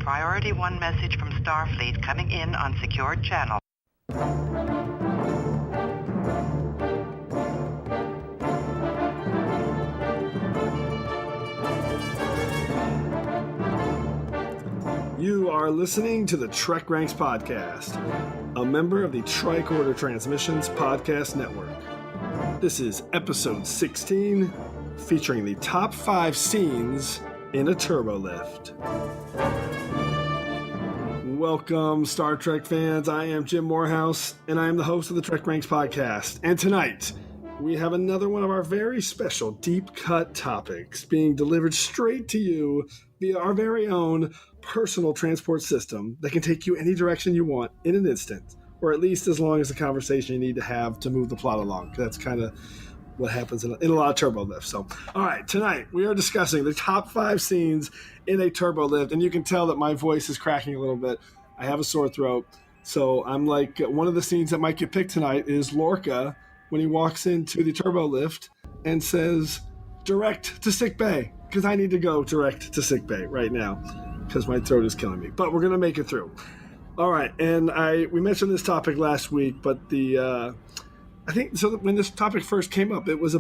Priority 1 message from Starfleet coming in on secured channel. You are listening to the TrekRanks Podcast, a member of the Tricorder Transmissions Podcast Network. This is episode 16, featuring the top 5 scenes in a Turbolift. Welcome, Star Trek fans. I am Jim Moorhouse, and I am the host of the TrekRanks Podcast. And tonight, we have another one of our very special deep-cut topics being delivered straight to you via our very own personal transport system that can take you any direction you want in an instant, or at least as long as the conversation you need to have to move the plot along. That's kind of what happens in a lot of turbo lifts. So, all right, tonight we are discussing the top 5 scenes in a turbo lift, and you can tell that my voice is cracking a little bit. I have a sore throat, so I'm like, one of the scenes that might get picked tonight is Lorca when he walks into the turbo lift and says, "Direct to sick bay," because I need to go direct to sick bay right now because my throat is killing me. But we're gonna make it through. All right, and we mentioned this topic last week, but I think so. When this topic first came up, it was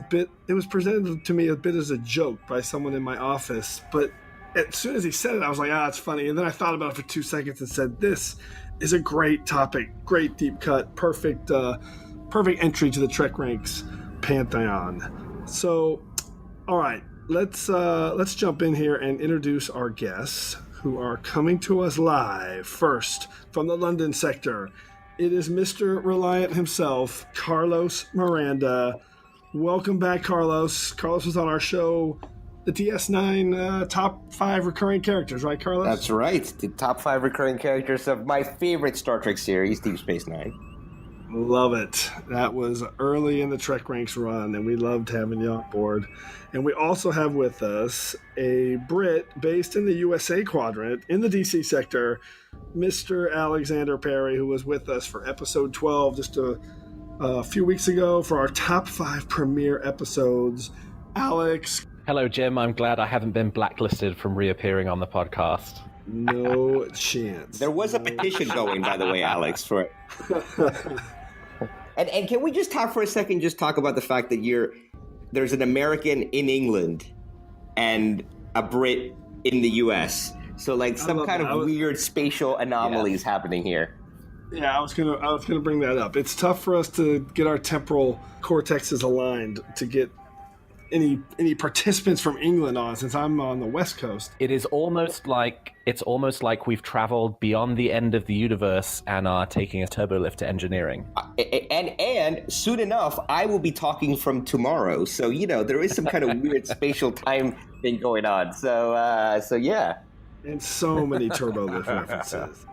presented to me a bit as a joke by someone in my office. But as soon as he said it, I was like, it's funny. And then I thought about it for 2 seconds and said, this is a great topic, great deep cut, perfect entry to the TrekRanks pantheon. So, all right, let's jump in here and introduce our guests who are coming to us live. First, from the London sector, it is Mr. Reliant himself, Carlos Miranda. Welcome back, Carlos. Carlos was on our show, the DS9 top 5 recurring characters, right, Carlos? That's right. The top 5 recurring characters of my favorite Star Trek series, Deep Space Nine. Love it. That was early in the TrekRanks run, and we loved having you on board. And we also have with us a Brit based in the USA quadrant in the DC sector, Mr. Alexander Perry, who was with us for episode 12 just a few weeks ago for our top 5 premiere episodes. Alex. Hello, Jim. I'm glad I haven't been blacklisted from reappearing on the podcast. No chance. There was a petition going, by the way, Alex, for it. And can we just talk for a second, just talk about the fact that there's an American in England and a Brit in the US. So like some kind of weird spatial anomalies happening here. Yeah, I was gonna bring that up. It's tough for us to get our temporal cortexes aligned to get any participants from England on, since I'm on the West Coast. It's almost like we've traveled beyond the end of the universe and are taking a turbolift to engineering. And soon enough, I will be talking from tomorrow. So, there is some kind of weird spatial time thing going on. So yeah. And so many turbolift references.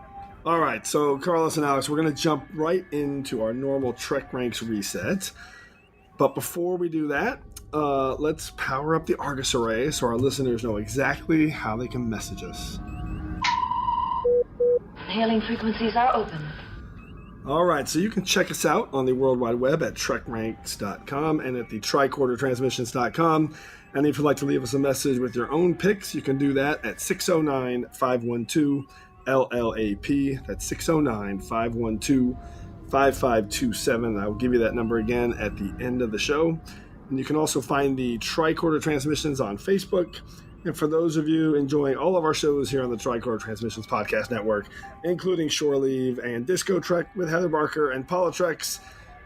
All right, so Carlos and Alex, we're going to jump right into our normal TrekRanks reset. But before we do that, let's power up the Argus array so our listeners know exactly how they can message us. Hailing frequencies are open. All right, so you can check us out on the World Wide Web at TrekRanks.com and at the TricorderTransmissions.com. And if you'd like to leave us a message with your own picks, you can do that at 609-512-LLAP. That's 609-512-5527. I'll give you that number again at the end of the show. And you can also find the Tricorder Transmissions on Facebook. And for those of you enjoying all of our shows here on the Tricorder Transmissions Podcast Network, including Shore Leave and Disco Trek with Heather Barker and Paula Trex,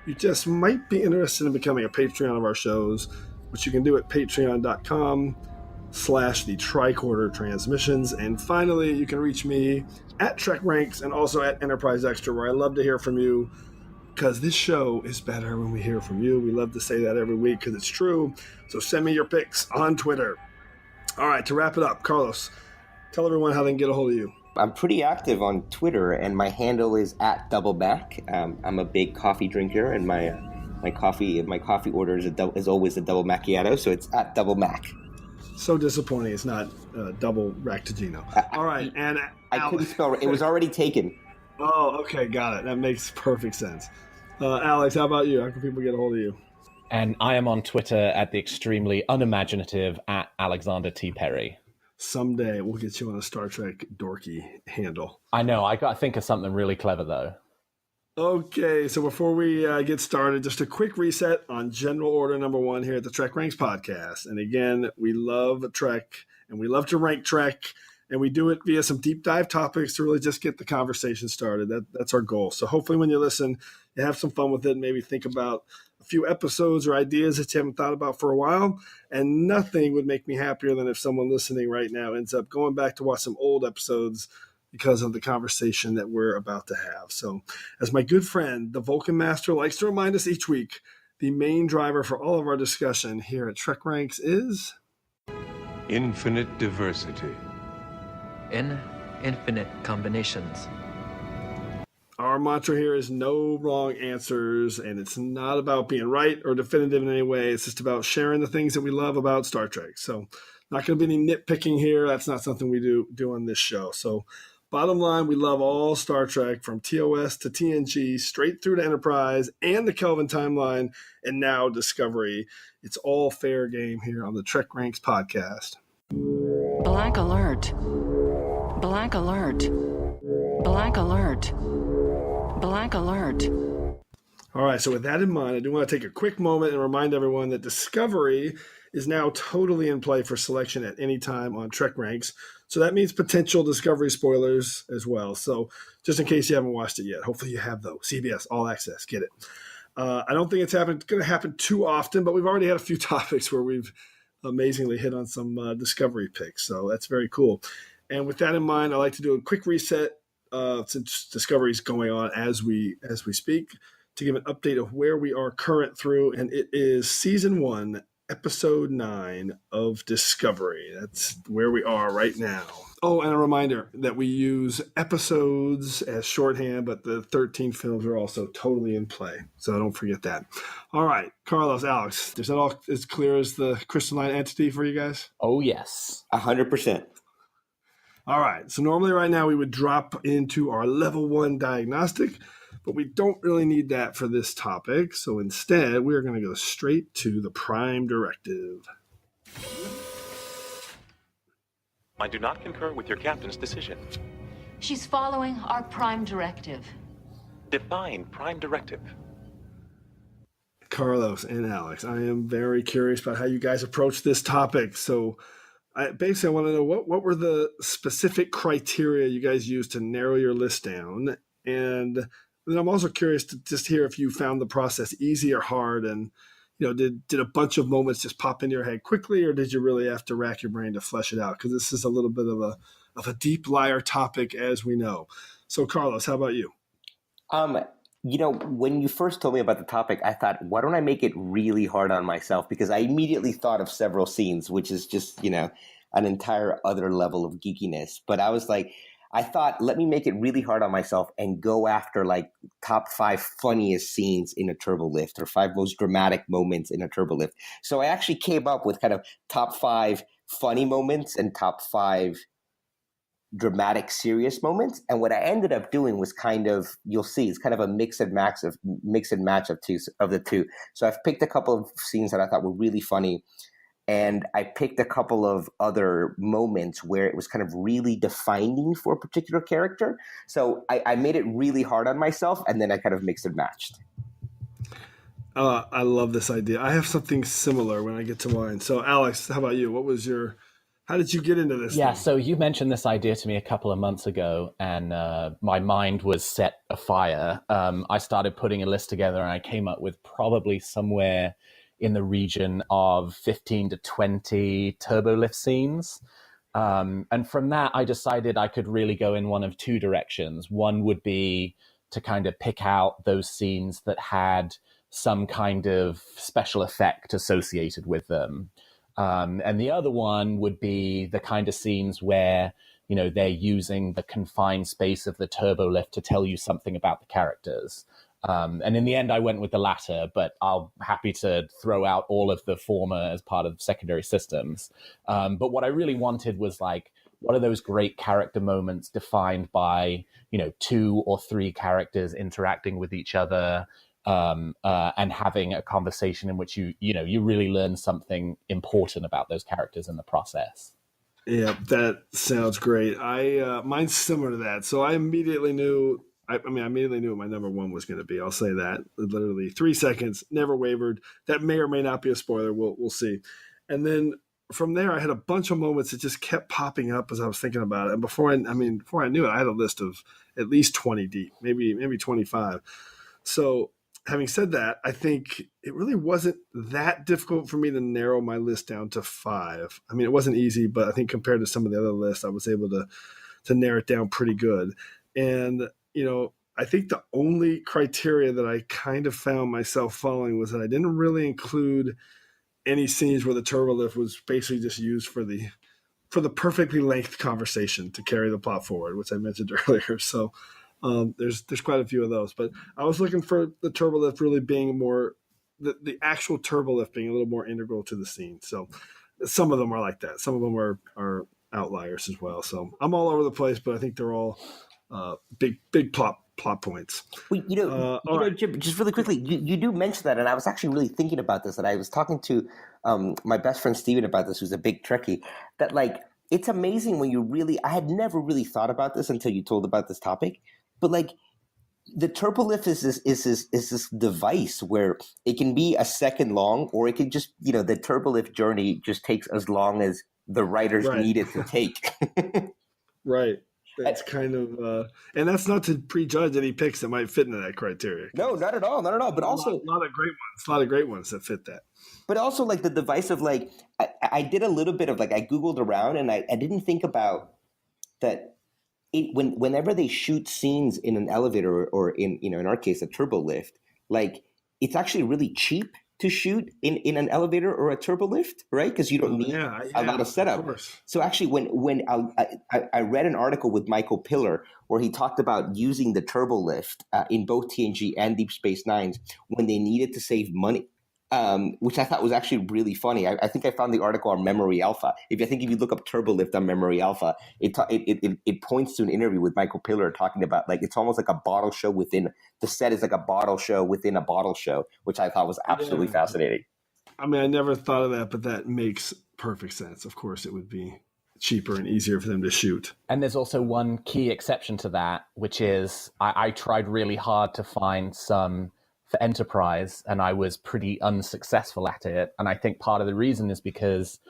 you just might be interested in becoming a Patreon of our shows, which you can do at patreon.com/the Tricorder Transmissions. And finally, you can reach me at TrekRanks and also at Enterprise Extra, where I love to hear from you, because this show is better when we hear from you. We love to say that every week because it's true. So send me your pics on Twitter. All right, to wrap it up, Carlos, tell everyone how they can get a hold of you. I'm pretty active on Twitter, and my handle is @DoubleMac. I'm a big coffee drinker, and my coffee order is always a double macchiato, so it's @DoubleMac. So disappointing it's not double Ractigino. All right, and I couldn't spell it. It was already taken. Oh, okay, got it. That makes perfect sense. Alex, how about you? How can people get a hold of you? And I am on Twitter at the extremely unimaginative @Alexander T. Perry. someday we'll get you on a Star Trek dorky handle. I know. I got to think of something really clever, though. Okay, so before we get started, just a quick reset on general order number 1 here at the TrekRanks Podcast. And again, we love Trek, and we love to rank Trek, and we do it via some deep dive topics to really just get the conversation started. That's our goal. So hopefully when you listen, you have some fun with it, and maybe think about a few episodes or ideas that you haven't thought about for a while. And nothing would make me happier than if someone listening right now ends up going back to watch some old episodes because of the conversation that we're about to have. So as my good friend, the Vulcan Master, likes to remind us each week, the main driver for all of our discussion here at TrekRanks is infinite diversity. In infinite combinations. Our mantra here is no wrong answers, and it's not about being right or definitive in any way. It's just about sharing the things that we love about Star Trek. So not going to be any nitpicking here. That's not something we do on this show. So bottom line, we love all Star Trek from TOS to TNG, straight through to Enterprise and the Kelvin timeline, and now Discovery. It's all fair game here on the TrekRanks Podcast. Black alert. Black alert. Black alert. Black alert. All right, so with that in mind, I do want to take a quick moment and remind everyone that Discovery is now totally in play for selection at any time on TrekRanks. So that means potential Discovery spoilers as well. So just in case you haven't watched it yet, hopefully you have though. CBS, All Access, get it. I don't think it's going to happen too often, but we've already had a few topics where we've amazingly hit on some Discovery picks. So that's very cool. And with that in mind, I'd like to do a quick reset since Discovery is going on as we speak, to give an update of where we are current through. And it is Season 1, Episode 9 of Discovery. That's where we are right now. Oh, and a reminder that we use episodes as shorthand, but the 13 films are also totally in play. So don't forget that. All right, Carlos, Alex, is that all as clear as the crystalline entity for you guys? Oh, yes. 100%. All right, so normally right now we would drop into our level 1 diagnostic, but we don't really need that for this topic. So instead, we're going to go straight to the Prime Directive. I do not concur with your captain's decision. She's following our Prime Directive. Define Prime Directive. Carlos and Alex, I am very curious about how you guys approach this topic. So I want to know what were the specific criteria you guys used to narrow your list down? And then I'm also curious to just hear if you found the process easy or hard, and did a bunch of moments just pop into your head quickly, or did you really have to rack your brain to flesh it out? Because this is a little bit of a deep liar topic, as we know. So, Carlos, how about you? When you first told me about the topic, I thought, why don't I make it really hard on myself? Because I immediately thought of several scenes, which is just, an entire other level of geekiness. But I was like, I thought, let me make it really hard on myself and go after like top 5 funniest scenes in a Turbolift or 5 most dramatic moments in a Turbolift. So I actually came up with kind of top 5 funny moments and top 5 dramatic, serious moments. And what I ended up doing was kind of, you'll see, it's kind of a mix and match of the two. So I've picked a couple of scenes that I thought were really funny. And I picked a couple of other moments where it was kind of really defining for a particular character. So I made it really hard on myself, and then I kind of mixed and matched. I love this idea. I have something similar when I get to mine. So, Alex, how about you? How did you get into this? Yeah, thing? so you mentioned this idea to me a couple of months ago, and my mind was set afire. I started putting a list together, and I came up with probably somewhere in the region of 15 to 20 turbolift scenes. And from that, I decided I could really go in one of 2 directions. One would be to kind of pick out those scenes that had some kind of special effect associated with them. And the other one would be the kind of scenes where, they're using the confined space of the turbolift to tell you something about the characters. And in the end, I went with the latter, but I'll happy to throw out all of the former as part of secondary systems. But what I really wanted was like, what are those great character moments defined by, 2 or 3 characters interacting with each other and having a conversation in which you really learn something important about those characters in the process. Yeah, that sounds great. Mine's similar to that. So I immediately knew. I immediately knew what my number one was going to be. I'll say that. Literally 3 seconds, never wavered. That may or may not be a spoiler. We'll see. And then from there, I had a bunch of moments that just kept popping up as I was thinking about it. And before I knew it, I had a list of at least 20 deep, maybe 25. So having said that, I think it really wasn't that difficult for me to narrow my list down to 5. I mean, it wasn't easy, but I think compared to some of the other lists, I was able to narrow it down pretty good. And, I think the only criteria that I kind of found myself following was that I didn't really include any scenes where the turbolift was basically just used for the perfectly length conversation to carry the plot forward, which I mentioned earlier. So there's quite a few of those, but I was looking for the turbolift really being more the actual turbolift being a little more integral to the scene. So some of them are like that. Some of them are outliers as well. So I'm all over the place, but I think they're all big plot points. Well, Jim, just really quickly, you do mention that, and I was actually really thinking about this, and I was talking to my best friend Steven about this, who's a big Trekkie, that like it's amazing when you really, I had never really thought about this until you told about this topic, but like the turbolift is this device where it can be a second long, or it can just, the turbolift journey just takes as long as the writers need it to take. Right. That's kind of, and that's not to prejudge any picks that might fit into that criteria. No, not at all. But also a lot of great ones that fit that. But also like the device of like, I did a little bit of like, I Googled around and I didn't think about that. Whenever they shoot scenes in an elevator or in our case, a turbolift, like it's actually really cheap to shoot in an elevator or a turbolift, right? Because you don't need a lot of setup. So actually, when I read an article with Michael Piller where he talked about using the turbolift in both TNG and Deep Space Nine when they needed to save money, which I thought was actually really funny. I think I found the article on Memory Alpha. If you look up turbolift on Memory Alpha, it points to an interview with Michael Piller talking about like it's almost like a bottle show within the set is like a bottle show within a bottle show, which I thought was absolutely fascinating. I mean, I never thought of that, but that makes perfect sense. Of course, it would be cheaper and easier for them to shoot. And there's also one key exception to that, which is I tried really hard to find some for Enterprise, and I was pretty unsuccessful at it. And I think part of the reason is because,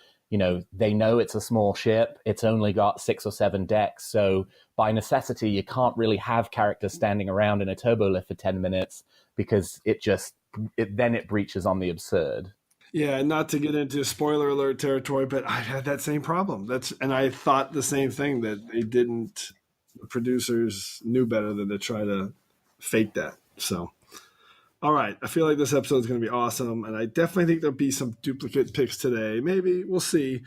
they know it's a small ship. It's only got 6 or 7 decks. So by necessity, you can't really have characters standing around in a turbolift for 10 minutes because it breaches on the absurd. Yeah, not to get into spoiler alert territory, but I had that same problem. And I thought the same thing, that the producers knew better than to try to fake that. So, all right, I feel like this episode is going to be awesome, and I definitely think there'll be some duplicate picks today. Maybe, we'll see.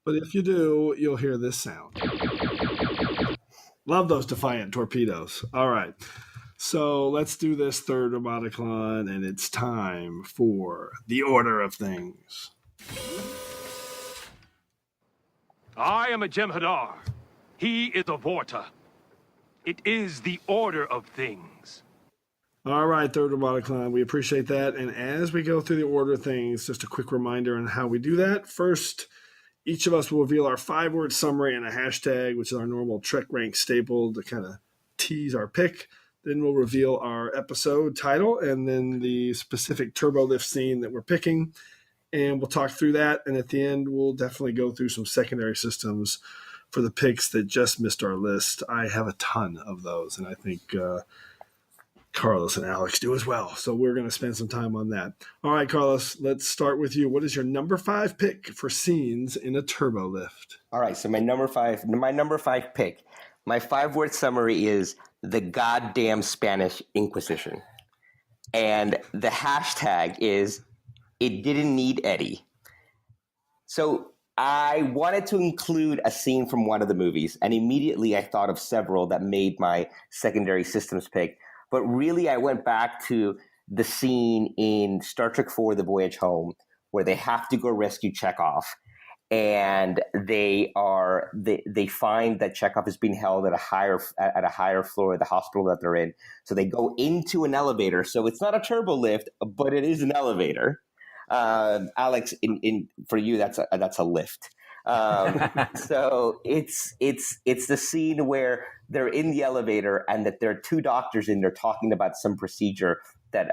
But if you do, you'll hear this sound. Love those defiant torpedoes. All right, so let's do this third Roboticon, and it's time for the order of things. I am a Jem'Hadar. He is a Vorta. It is the order of things. All right, third Roboticon, we appreciate that. And as we go through the order of things, just a quick reminder on how we do that. First, each of us will reveal our 5-word summary and a hashtag, which is our normal TrekRanks staple to kind of tease our pick. Then we'll reveal our episode title and then the specific turbolift scene that we're picking. And we'll talk through that. And at the end, we'll definitely go through some secondary systems for the picks that just missed our list. I have a ton of those, and I think Carlos and Alex do as well. So we're going to spend some time on that. All right, Carlos, let's start with you. What is your number 5 pick for scenes in a turbolift? All right, so my number 5 pick, my 5-word summary is the goddamn Spanish Inquisition. And the hashtag is it didn't need Eddie. So I wanted to include a scene from one of the movies, and immediately I thought of several that made my secondary systems pick. But really, I went back to the scene in Star Trek IV, The Voyage Home, where they have to go rescue Chekhov. And they find that Chekhov is being held at a higher floor of the hospital that they're in. So they go into an elevator. So it's not a turbolift, but it is an elevator. Alex, for you, that's a lift. So it's the scene where they're in the elevator and that there are two doctors in there talking about some procedure that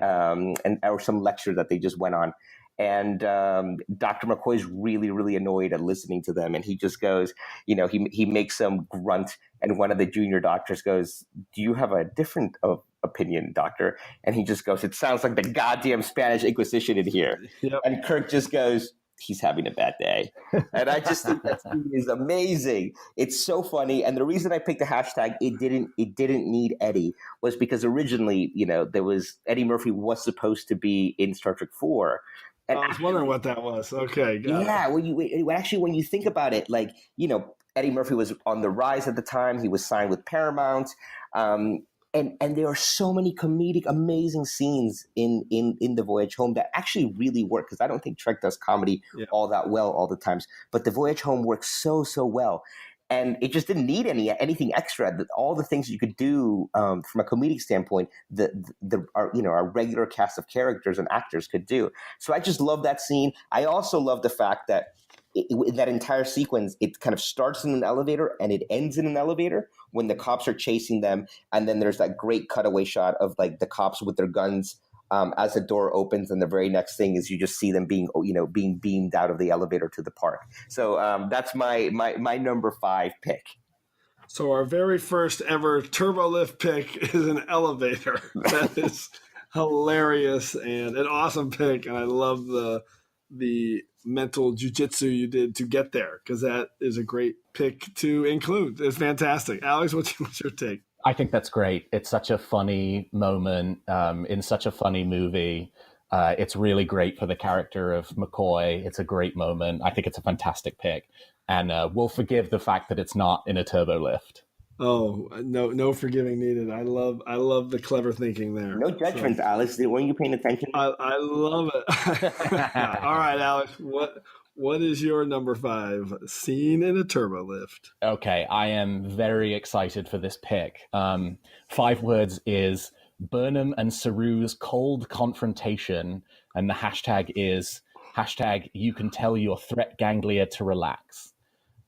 or some lecture that they just went on. And Dr. McCoy's really, really annoyed at listening to them. And he just goes, he makes some grunt. And one of the junior doctors goes, "Do you have a different opinion, doctor?" And he just goes, "It sounds like the goddamn Spanish Inquisition in here." Yep. And Kirk just goes, "He's having a bad day." And I just think that scene is amazing. It's so funny. And the reason I picked the hashtag "it didn't need Eddie" was because originally, there was Eddie Murphy was supposed to be in Star Trek 4. And I was wondering what that was. Okay. Yeah. When you think about it, Eddie Murphy was on the rise at the time. He was signed with Paramount. And there are so many comedic, amazing scenes in The Voyage Home that actually really work, because I don't think Trek does comedy all that well all the times. But The Voyage Home works so, so well. And it just didn't need anything extra. All the things you could do from a comedic standpoint, our regular cast of characters and actors could do. So I just love that scene. I also love the fact that that entire sequence, it kind of starts in an elevator and it ends in an elevator when the cops are chasing them. And then there's that great cutaway shot of the cops with their guns as the door opens. And the very next thing is you just see them being beamed out of the elevator to the park. So that's my number 5 pick. So our very first ever Turbolift pick is an elevator. That is hilarious and an awesome pick. And I love the mental jujitsu you did to get there, because that is a great pick to include. It's fantastic. Alex, what's your take? I think that's great. It's such a funny moment in such a funny movie. It's really great for the character of McCoy. It's a great moment. I think it's a fantastic pick. And we'll forgive the fact that it's not in a Turbolift. Oh, no forgiving needed. I love the clever thinking there. No judgments, so. Alex. Weren't you paying attention? I love it. All right, Alex, what is your number 5 scene in a Turbolift? Okay, I am very excited for this pick. 5 words is Burnham and Saru's cold confrontation, and the hashtag is #you can tell your threat ganglia to relax.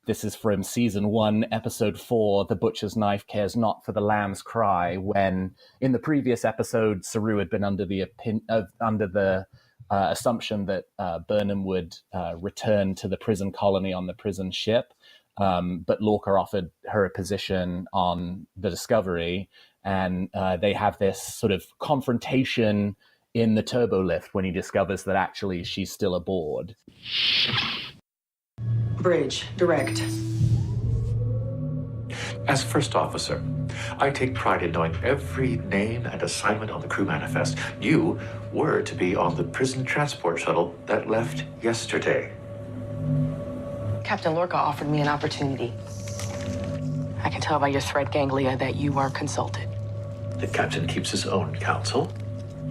This is from season 1, episode 4, The Butcher's Knife Cares Not for the Lamb's Cry, when in the previous episode, Saru had been under the assumption that Burnham would return to the prison colony on the prison ship. But Lorca offered her a position on the Discovery, and they have this sort of confrontation in the Turbolift when he discovers that actually she's still aboard. Bridge, direct. As first officer, I take pride in knowing every name and assignment on the crew manifest. You were to be on the prison transport shuttle that left yesterday. Captain Lorca offered me an opportunity. I can tell by your threat ganglia that you are consulted. The captain keeps his own counsel.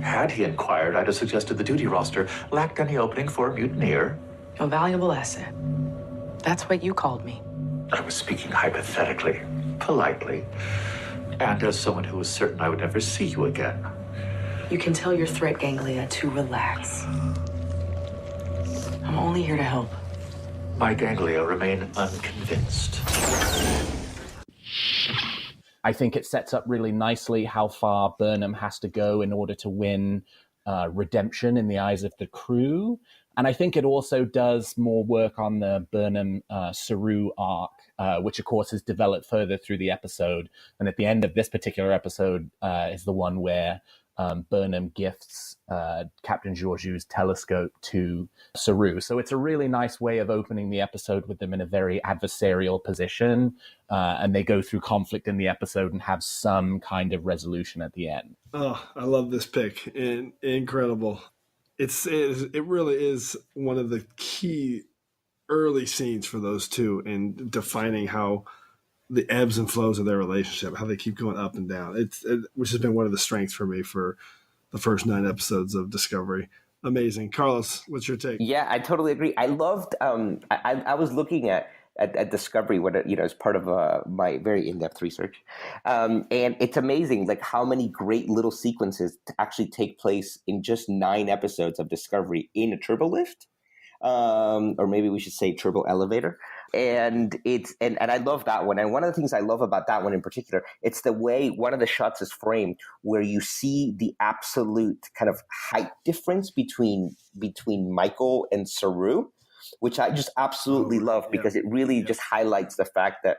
Had he inquired, I'd have suggested the duty roster lacked any opening for a mutineer. A valuable asset. That's what you called me. I was speaking hypothetically, politely, and as someone who was certain I would never see you again. You can tell your threat ganglia to relax. I'm only here to help. My ganglia remain unconvinced. I think it sets up really nicely how far Burnham has to go in order to win redemption in the eyes of the crew. And I think it also does more work on the Burnham-Saru arc, which, of course, is developed further through the episode. And at the end of this particular episode is the one where Burnham gifts Captain Georgiou's telescope to Saru. So it's a really nice way of opening the episode with them in a very adversarial position. And they go through conflict in the episode and have some kind of resolution at the end. Oh, I love this pick. Incredible. It really is one of the key early scenes for those two in defining how the ebbs and flows of their relationship, how they keep going up and down. Which has been one of the strengths for me for the first 9 episodes of Discovery. Amazing. Carlos, what's your take? Yeah, I totally agree. I loved, I was looking at Discovery, as part of my very in-depth research. And it's amazing, how many great little sequences actually take place in just 9 episodes of Discovery in a Turbolift. or maybe we should say turbo elevator. And and I love that one. And one of the things I love about that one in particular, it's the way one of the shots is framed where you see the absolute kind of height difference between Michael and Saru, which I just absolutely love because it really just highlights the fact that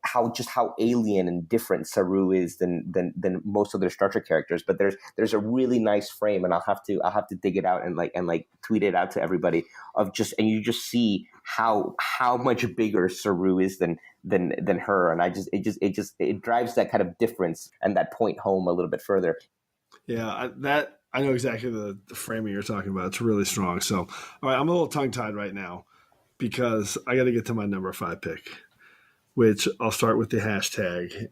how alien and different Saru is than most of their Star Trek characters. But there's a really nice frame, and I'll have to dig it out and tweet it out to everybody and you just see how much bigger Saru is than her, and it drives that kind of difference and that point home a little bit further. Yeah, I know exactly the framing you're talking about. It's really strong. So, all right, I'm a little tongue-tied right now because I got to get to my number 5 pick, which I'll start with the hashtag,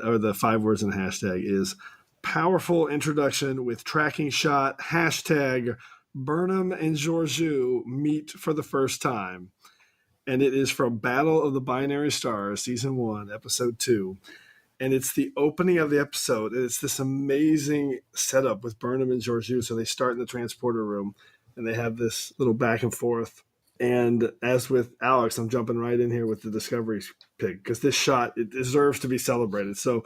or the 5 words in the hashtag is powerful introduction with tracking shot, hashtag Burnham and Georgiou meet for the first time. And it is from Battle of the Binary Stars, Season 1, Episode 2. And it's the opening of the episode. And it's this amazing setup with Burnham and Georgiou. So they start in the transporter room, and they have this little back and forth. And as with Alex, I'm jumping right in here with the Discovery pick because this shot, it deserves to be celebrated. So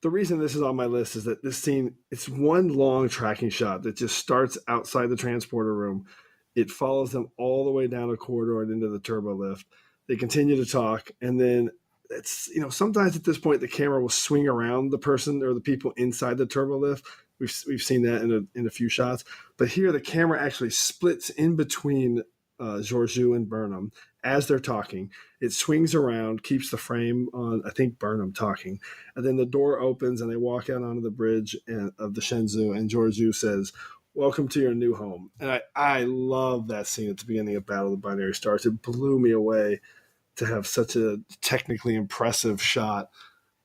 the reason this is on my list is that this scene, it's one long tracking shot that just starts outside the transporter room. It follows them all the way down a corridor and into the Turbolift. They continue to talk, and then it's, sometimes at this point the camera will swing around the person or the people inside the Turbolift. We've seen that in a few shots, but here the camera actually splits in between Georgiou and Burnham as they're talking. It swings around, keeps the frame on, I think, Burnham talking, and then the door opens and they walk out onto the bridge of the Shenzhou, and Georgiou says, "Welcome to your new home." And I love that scene at the beginning of Battle of the Binary Stars. It blew me away to have such a technically impressive shot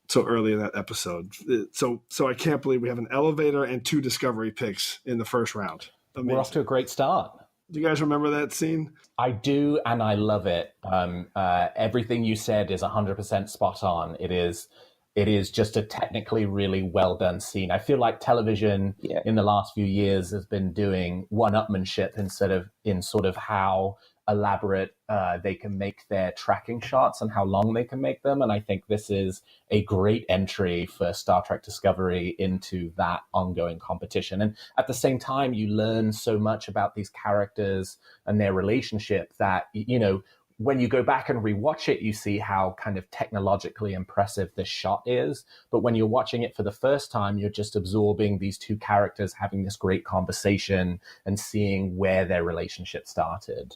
so early in that episode. So I can't believe we have an elevator and 2 Discovery picks in the first round. Amazing. We're off to a great start. Do you guys remember that scene? I do, and I love it. Everything you said is 100% spot on. It is just a technically really well done scene. I feel like television in the last few years has been doing one-upmanship instead of in sort of how elaborate they can make their tracking shots and how long they can make them. And I think this is a great entry for Star Trek Discovery into that ongoing competition. And at the same time, you learn so much about these characters and their relationship that, when you go back and rewatch it, you see how kind of technologically impressive this shot is. But when you're watching it for the first time, you're just absorbing these 2 characters having this great conversation and seeing where their relationship started.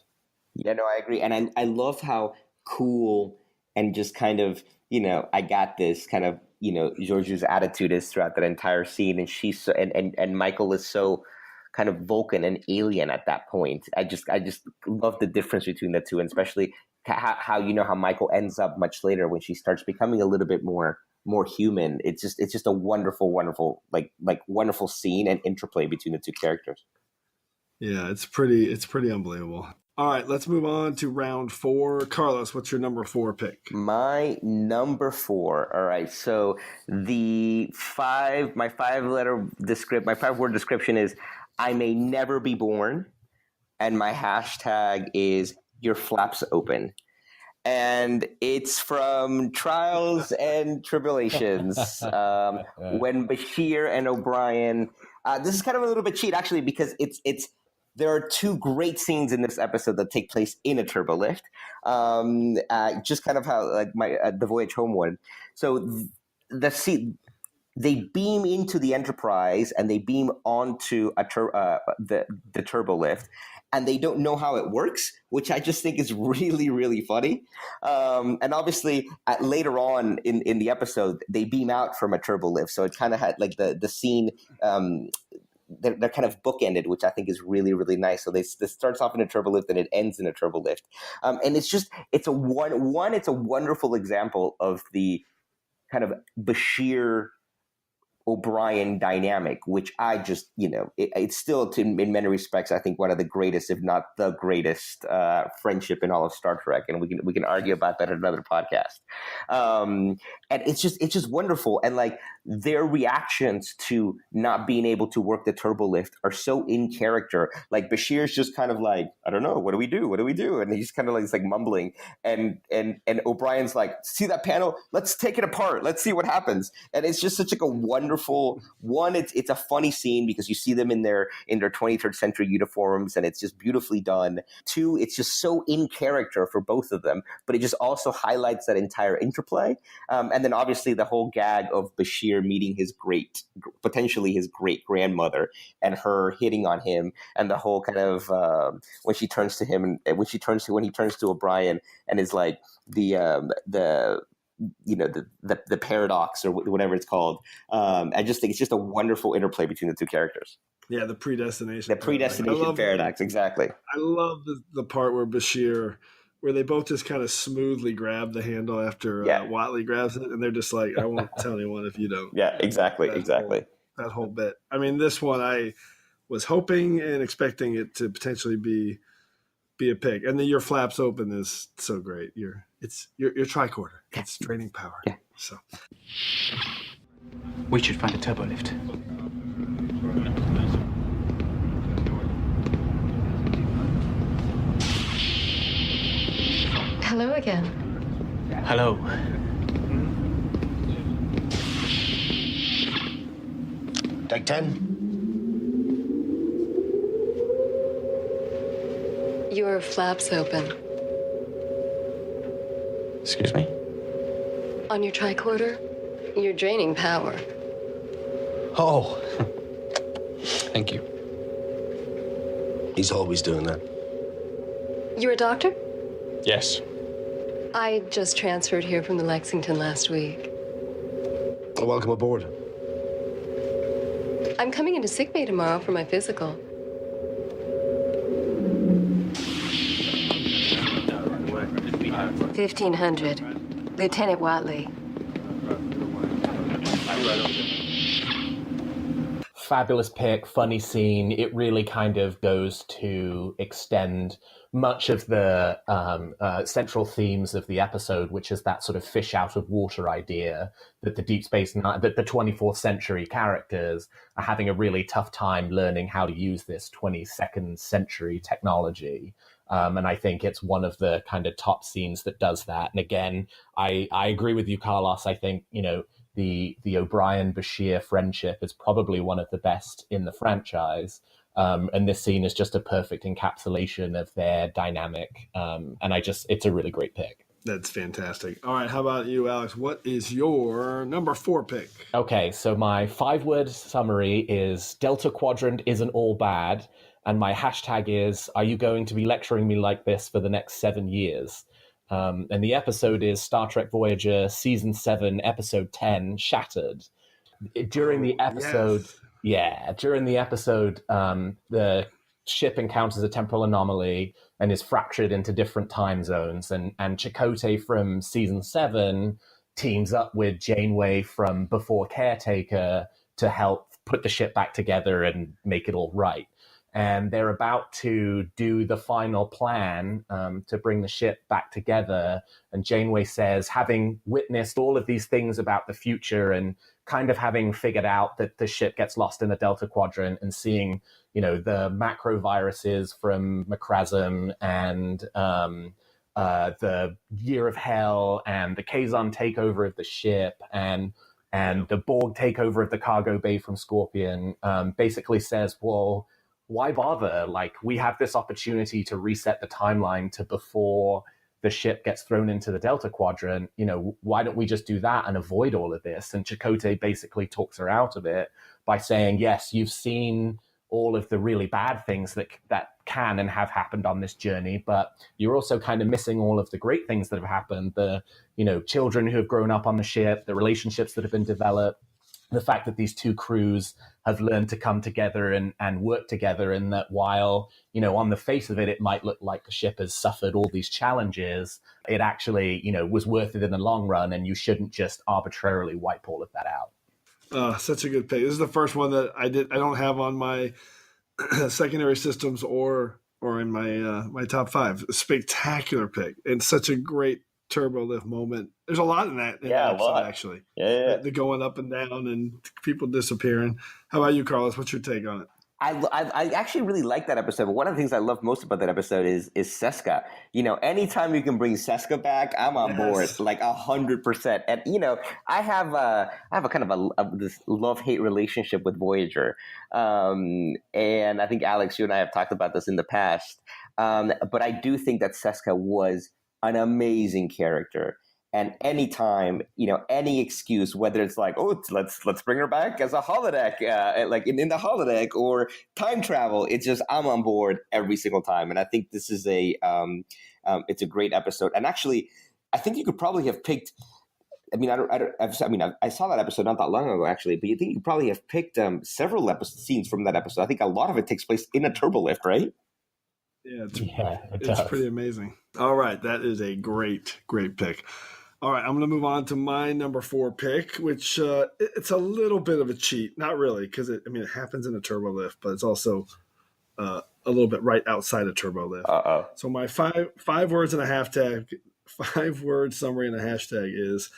Yeah, no, I agree. And I love how cool and just kind of, I got this kind of, Georgiou's attitude is throughout that entire scene. And she's so, and Michael is so kind of Vulcan and alien at that point. I just love the difference between the two, and especially how how Michael ends up much later when she starts becoming a little bit more human. It's just a wonderful wonderful scene and interplay between the 2 characters. Yeah, it's pretty unbelievable. All right, let's move on to round 4. Carlos, what's your number 4 pick? My number 4. All right, so my 5-word description is "I may never be born," and my hashtag is "your flaps open." And it's from Trials and Tribulations, when Bashir and O'Brien. This is kind of a little bit cheat, actually, because there are 2 great scenes in this episode that take place in a turbolift. Just kind of how the Voyage Home one. So they beam into the Enterprise and they beam onto the turbolift, and they don't know how it works, which I just think is really, really funny. And obviously, later on in the episode, they beam out from a turbolift, so it kind of had the scene. They're kind of bookended, which I think is really, really nice. So this starts off in a turbolift and it ends in a turbolift, and it's a wonderful example of the kind of Bashir O'Brien dynamic, which I just, it's still, in many respects, I think one of the greatest, if not the greatest, friendship in all of Star Trek, and we can argue about that in another podcast. And it's just wonderful, and like their reactions to not being able to work the turbolift are so in character. Like Bashir's just kind of like, I don't know, what do we do? What do we do? And he's kind of like mumbling, and O'Brien's like, see that panel? Let's take it apart. Let's see what happens. And it's just such like a wonderful one. It's a funny scene because you see them in their 23rd century uniforms, and it's just beautifully done. Two, it's just so in character for both of them, but it just also highlights that entire interplay. And then obviously the whole gag of Bashir meeting potentially his great grandmother, and her hitting on him, and the whole kind of when he turns to O'Brien and is like the paradox or whatever it's called. I just think it's just a wonderful interplay between the two characters. Yeah, the predestination paradox, exactly. I love the part where Bashir, where they both just kind of smoothly grab the handle after Whatley grabs it, and they're just like, I won't tell anyone if you don't. Yeah, exactly. That whole bit. I mean, this one I was hoping and expecting it to potentially be a pick, and then your flaps open is so great. Your tricorder. It's draining power. Yeah. So we should find a turbolift. Hello again. Hello. Take 10. Your flaps open. Excuse me? On your tricorder, you're draining power. Oh. Thank you. He's always doing that. You're a doctor? Yes. I just transferred here from the Lexington last week. Well, welcome aboard. I'm coming into sick bay tomorrow for my physical. $1,500. Lieutenant Whatley. Fabulous pick, funny scene. It really kind of goes to extend much of the central themes of the episode, which is that sort of fish out of water idea that the that the 24th century characters are having a really tough time learning how to use this 22nd century technology. And I think it's one of the kind of top scenes that does that. And again, I agree with you, Carlos. I think, the O'Brien-Bashir friendship is probably one of the best in the franchise. And this scene is just a perfect encapsulation of their dynamic. And it's a really great pick. That's fantastic. All right, how about you, Alex? What is your number 4 pick? Okay, so my 5-word summary is Delta Quadrant isn't all bad. And my hashtag is, are you going to be lecturing me like this for the next 7 years? And the episode is Star Trek Voyager Season 7, Episode 10, Shattered. During the episode, the ship encounters a temporal anomaly and is fractured into different time zones. And Chakotay from Season 7 teams up with Janeway from Before Caretaker to help put the ship back together and make it all right. And they're about to do the final plan to bring the ship back together. And Janeway says, having witnessed all of these things about the future and kind of having figured out that the ship gets lost in the Delta Quadrant and seeing, the macro viruses from Macrasm and the Year of Hell and the Kazon takeover of the ship and the Borg takeover of the cargo bay from Scorpion, basically says, well, why bother? Like, we have this opportunity to reset the timeline to before the ship gets thrown into the Delta Quadrant. Why don't we just do that and avoid all of this? And Chakotay basically talks her out of it by saying, yes, you've seen all of the really bad things that can and have happened on this journey, but you're also kind of missing all of the great things that have happened. The, children who have grown up on the ship, the relationships that have been developed, the fact that these two crews have learned to come together and work together, and that while, on the face of it, it might look like the ship has suffered all these challenges, it actually, was worth it in the long run, and you shouldn't just arbitrarily wipe all of that out. Such a good pick. This is the first one that I don't have on my secondary systems or in my top 5. A spectacular pick and such a great Turbolift moment. There's a lot in that episode, actually. Yeah. The going up and down and people disappearing. How about you, Carlos? What's your take on it? I actually really like that episode. But one of the things I love most about that episode is Seska. Anytime you can bring Seska back, I'm on board, like 100%. And I have a kind of this love-hate relationship with Voyager, and I think Alex, you and I have talked about this in the past. But I do think that Seska was an amazing character. And anytime, any excuse, whether it's like, oh, let's bring her back as a holodeck, like in the holodeck, or time travel, it's just I'm on board every single time. And I think this is it's a great episode. And actually, I think you could probably have picked. I saw that episode not that long ago, actually. But you think you probably have picked several scenes from that episode. I think a lot of it takes place in a Turbolift, right? Yeah, it's pretty amazing. All right, that is a great pick. All right, I'm going to move on to my number 4 pick, which it's a little bit of a cheat. Not really, because it happens in a Turbolift, but it's also a little bit right outside of Turbolift. So my five words and a hashtag, 5-word summary and a hashtag is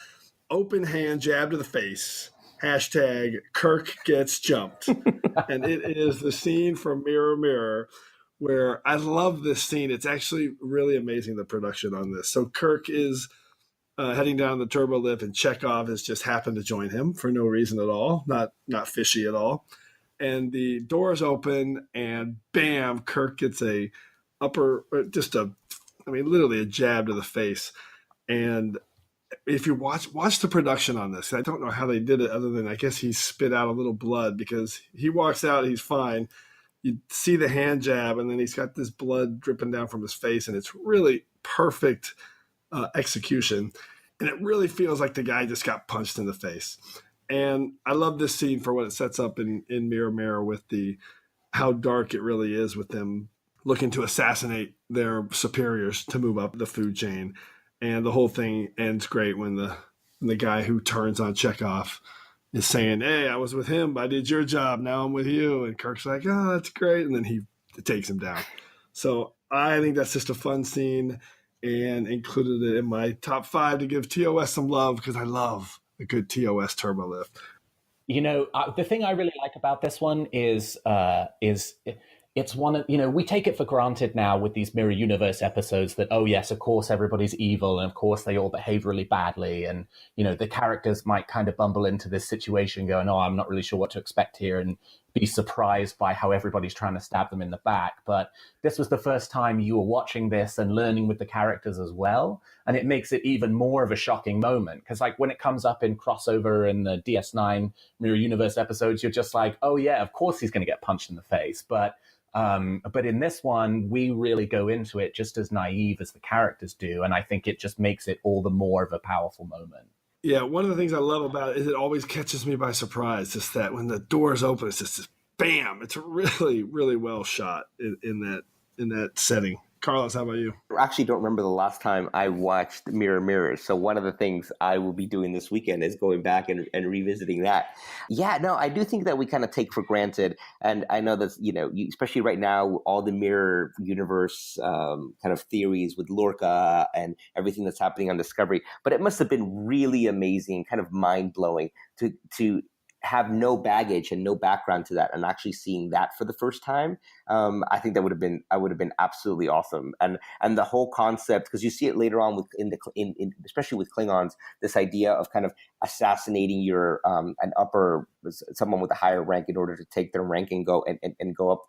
open hand jab to the face, hashtag Kirk gets jumped. And it is the scene from Mirror Mirror where I love this scene. It's actually really amazing, the production on this. So Kirk is heading down the Turbolift, and Chekhov has just happened to join him for no reason at all, not fishy at all. And the doors open, and bam, Kirk gets literally a jab to the face. And if you watch the production on this, I don't know how they did it other than I guess he spit out a little blood, because he walks out, he's fine. You see the hand jab, and then he's got this blood dripping down from his face, and it's really perfect execution. And it really feels like the guy just got punched in the face. And I love this scene for what it sets up in Mirror Mirror with how dark it really is, with them looking to assassinate their superiors to move up the food chain. And the whole thing ends great when the guy who turns on Chekhov is saying, hey, I was with him, I did your job, now I'm with you. And Kirk's like, oh, that's great. And then he takes him down. So I think that's just a fun scene, and included it in my top 5 to give TOS some love, because I love a good TOS Turbolift. The thing I really like about this one is it's one of, we take it for granted now with these Mirror Universe episodes that, oh yes, of course everybody's evil, and of course they all behave really badly, and the characters might kind of bumble into this situation going, oh, I'm not really sure what to expect here, and be surprised by how everybody's trying to stab them in the back. But this was the first time you were watching this and learning with the characters as well, and it makes it even more of a shocking moment, because like when it comes up in crossover and the DS9 Mirror Universe episodes, you're just like, oh yeah, of course he's going to get punched in the face. But in this one, we really go into it just as naive as the characters do, and I think it just makes it all the more of a powerful moment. Yeah, one of the things I love about it is it always catches me by surprise. Just that when the doors open, it's just this bam. It's really, really well shot in that setting. Carlos, how about you? I actually don't remember the last time I watched Mirror Mirror. So one of the things I will be doing this weekend is going back and revisiting that. Yeah, no, I do think that we kind of take for granted. And I know that, especially right now, all the Mirror Universe kind of theories with Lorca and everything that's happening on Discovery. But it must have been really amazing, kind of mind-blowing to have no baggage and no background to that, and actually seeing that for the first time. I think that would have been absolutely awesome. And the whole concept, because you see it later on especially with Klingons, this idea of kind of assassinating your someone with a higher rank in order to take their rank and go up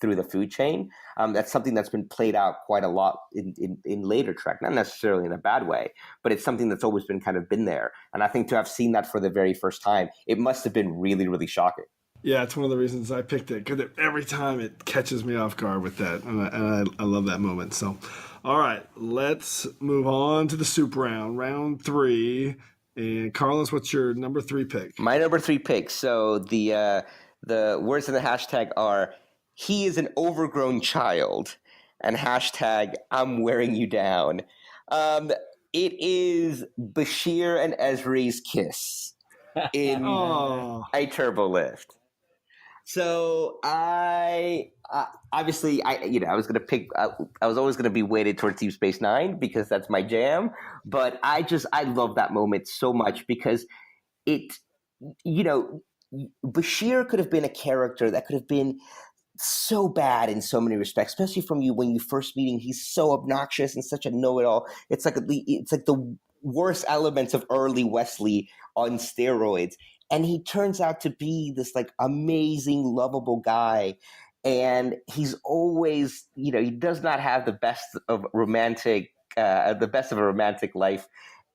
through the food chain. That's something that's been played out quite a lot in later Trek, not necessarily in a bad way, but it's something that's always been there. And I think to have seen that for the very first time, it must have been really, really shocking. Yeah, it's one of the reasons I picked it, because every time it catches me off guard with that, and I love that moment. So, all right, let's move on to the soup round 3. And Carlos, what's your number 3 pick? My number 3 pick. So the words in the hashtag are, he is an overgrown child, and hashtag I'm wearing you down. It is Bashir and Ezri's kiss. in a Turbolift. So I obviously I was gonna pick. I was always gonna be weighted towards Deep Space Nine because that's my jam. But I love that moment so much because it, Bashir could have been a character that could have been so bad in so many respects, especially from when you first meet him. He's so obnoxious and such a know-it-all. It's like the worst elements of early Wesley on steroids. And he turns out to be this like amazing, lovable guy. And he's always, he does not have the best of a romantic life.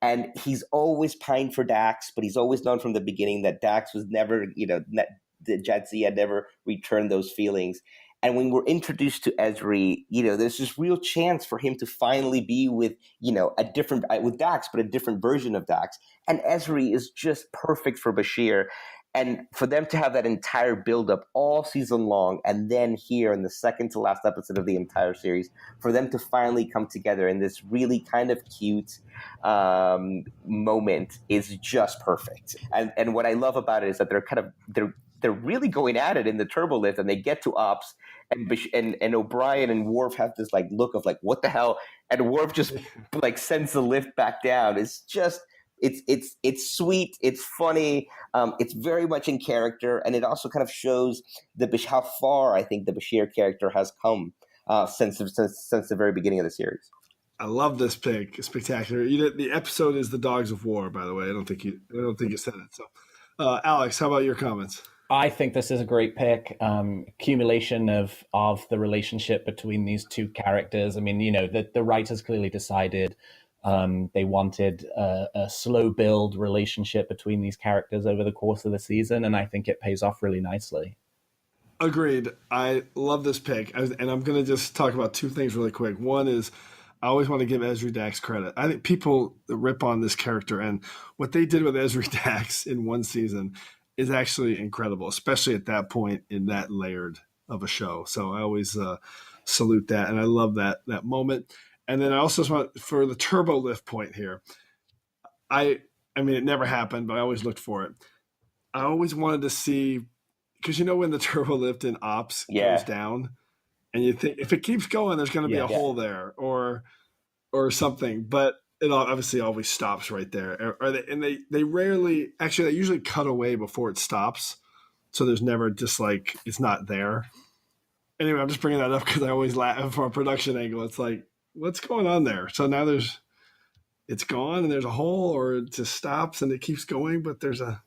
And he's always pined for Dax, but he's always known from the beginning that Dax was never, that Jadzia had never returned those feelings. And when we're introduced to Ezri, there's this real chance for him to finally be with, with Dax, but a different version of Dax. And Ezri is just perfect for Bashir. And for them to have that entire buildup all season long, and then here in the second to last episode of the entire series, for them to finally come together in this really kind of cute moment is just perfect. And what I love about it is that they're really going at it in the Turbolift, and they get to Ops, and O'Brien and Worf have this like look of like, what the hell? And Worf just like sends the lift back down. It's just it's sweet, it's funny, it's very much in character, and it also kind of shows how far I think the Bashir character has come since the very beginning of the series. I love this pick. It's spectacular. The episode is The Dogs of War, by the way. I don't think you said it. So, Alex, how about your comments? I think this is a great pick. Accumulation of the relationship between these two characters. I mean, the writers clearly decided they wanted a slow build relationship between these characters over the course of the season, and I think it pays off really nicely. Agreed. I love this pick, and I'm going to just talk about two things really quick. One is I always want to give Ezri Dax credit. I think people rip on this character, and what they did with Ezri Dax in one season is actually incredible, especially at that point in that layered of a show. So I always salute that, and I love that moment. And then I also just want, for the Turbolift point here, I mean, it never happened, but I always looked for it. I always wanted to see, because when the Turbolift in Ops goes down, and you think if it keeps going, there's going to be a hole there or something, but it obviously always stops right there. They rarely, actually, they usually cut away before it stops, so there's never just like it's not there. Anyway, I'm just bringing that up because I always laugh from a production angle. It's like, what's going on there? So now it's gone and there's a hole, or it just stops and it keeps going, but there's a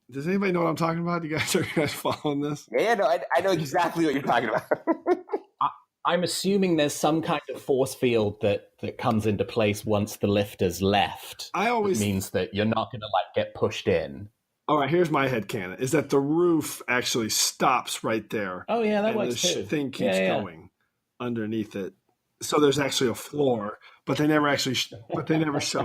does anybody know what I'm talking about? Are you guys following this? Yeah, no, I know exactly what you're talking about. I'm assuming there's some kind of force field that comes into place once the lift is left. It means that you're not going to get pushed in. All right, here's my headcanon, is that the roof actually stops right there. Oh yeah, that works too. The thing keeps going underneath it. So there's actually a floor, but they never show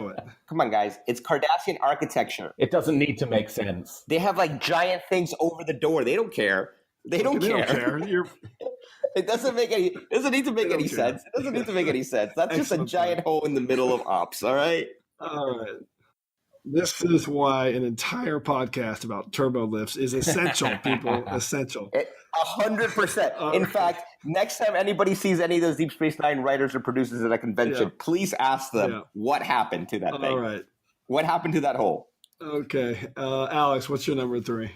it. Come on, guys. It's Cardassian architecture. It doesn't need to make sense. They have giant things over the door. They don't care. They don't care. It doesn't need to make any sense. It doesn't need to make any sense. That's just a giant hole in the middle of Ops, all right? All right. This is why an entire podcast about turbolifts is essential, people. Essential. 100%. In fact, next time anybody sees any of those Deep Space Nine writers or producers at a convention, please ask them what happened to that thing. All right. What happened to that hole? Okay. Alex, what's your number 3?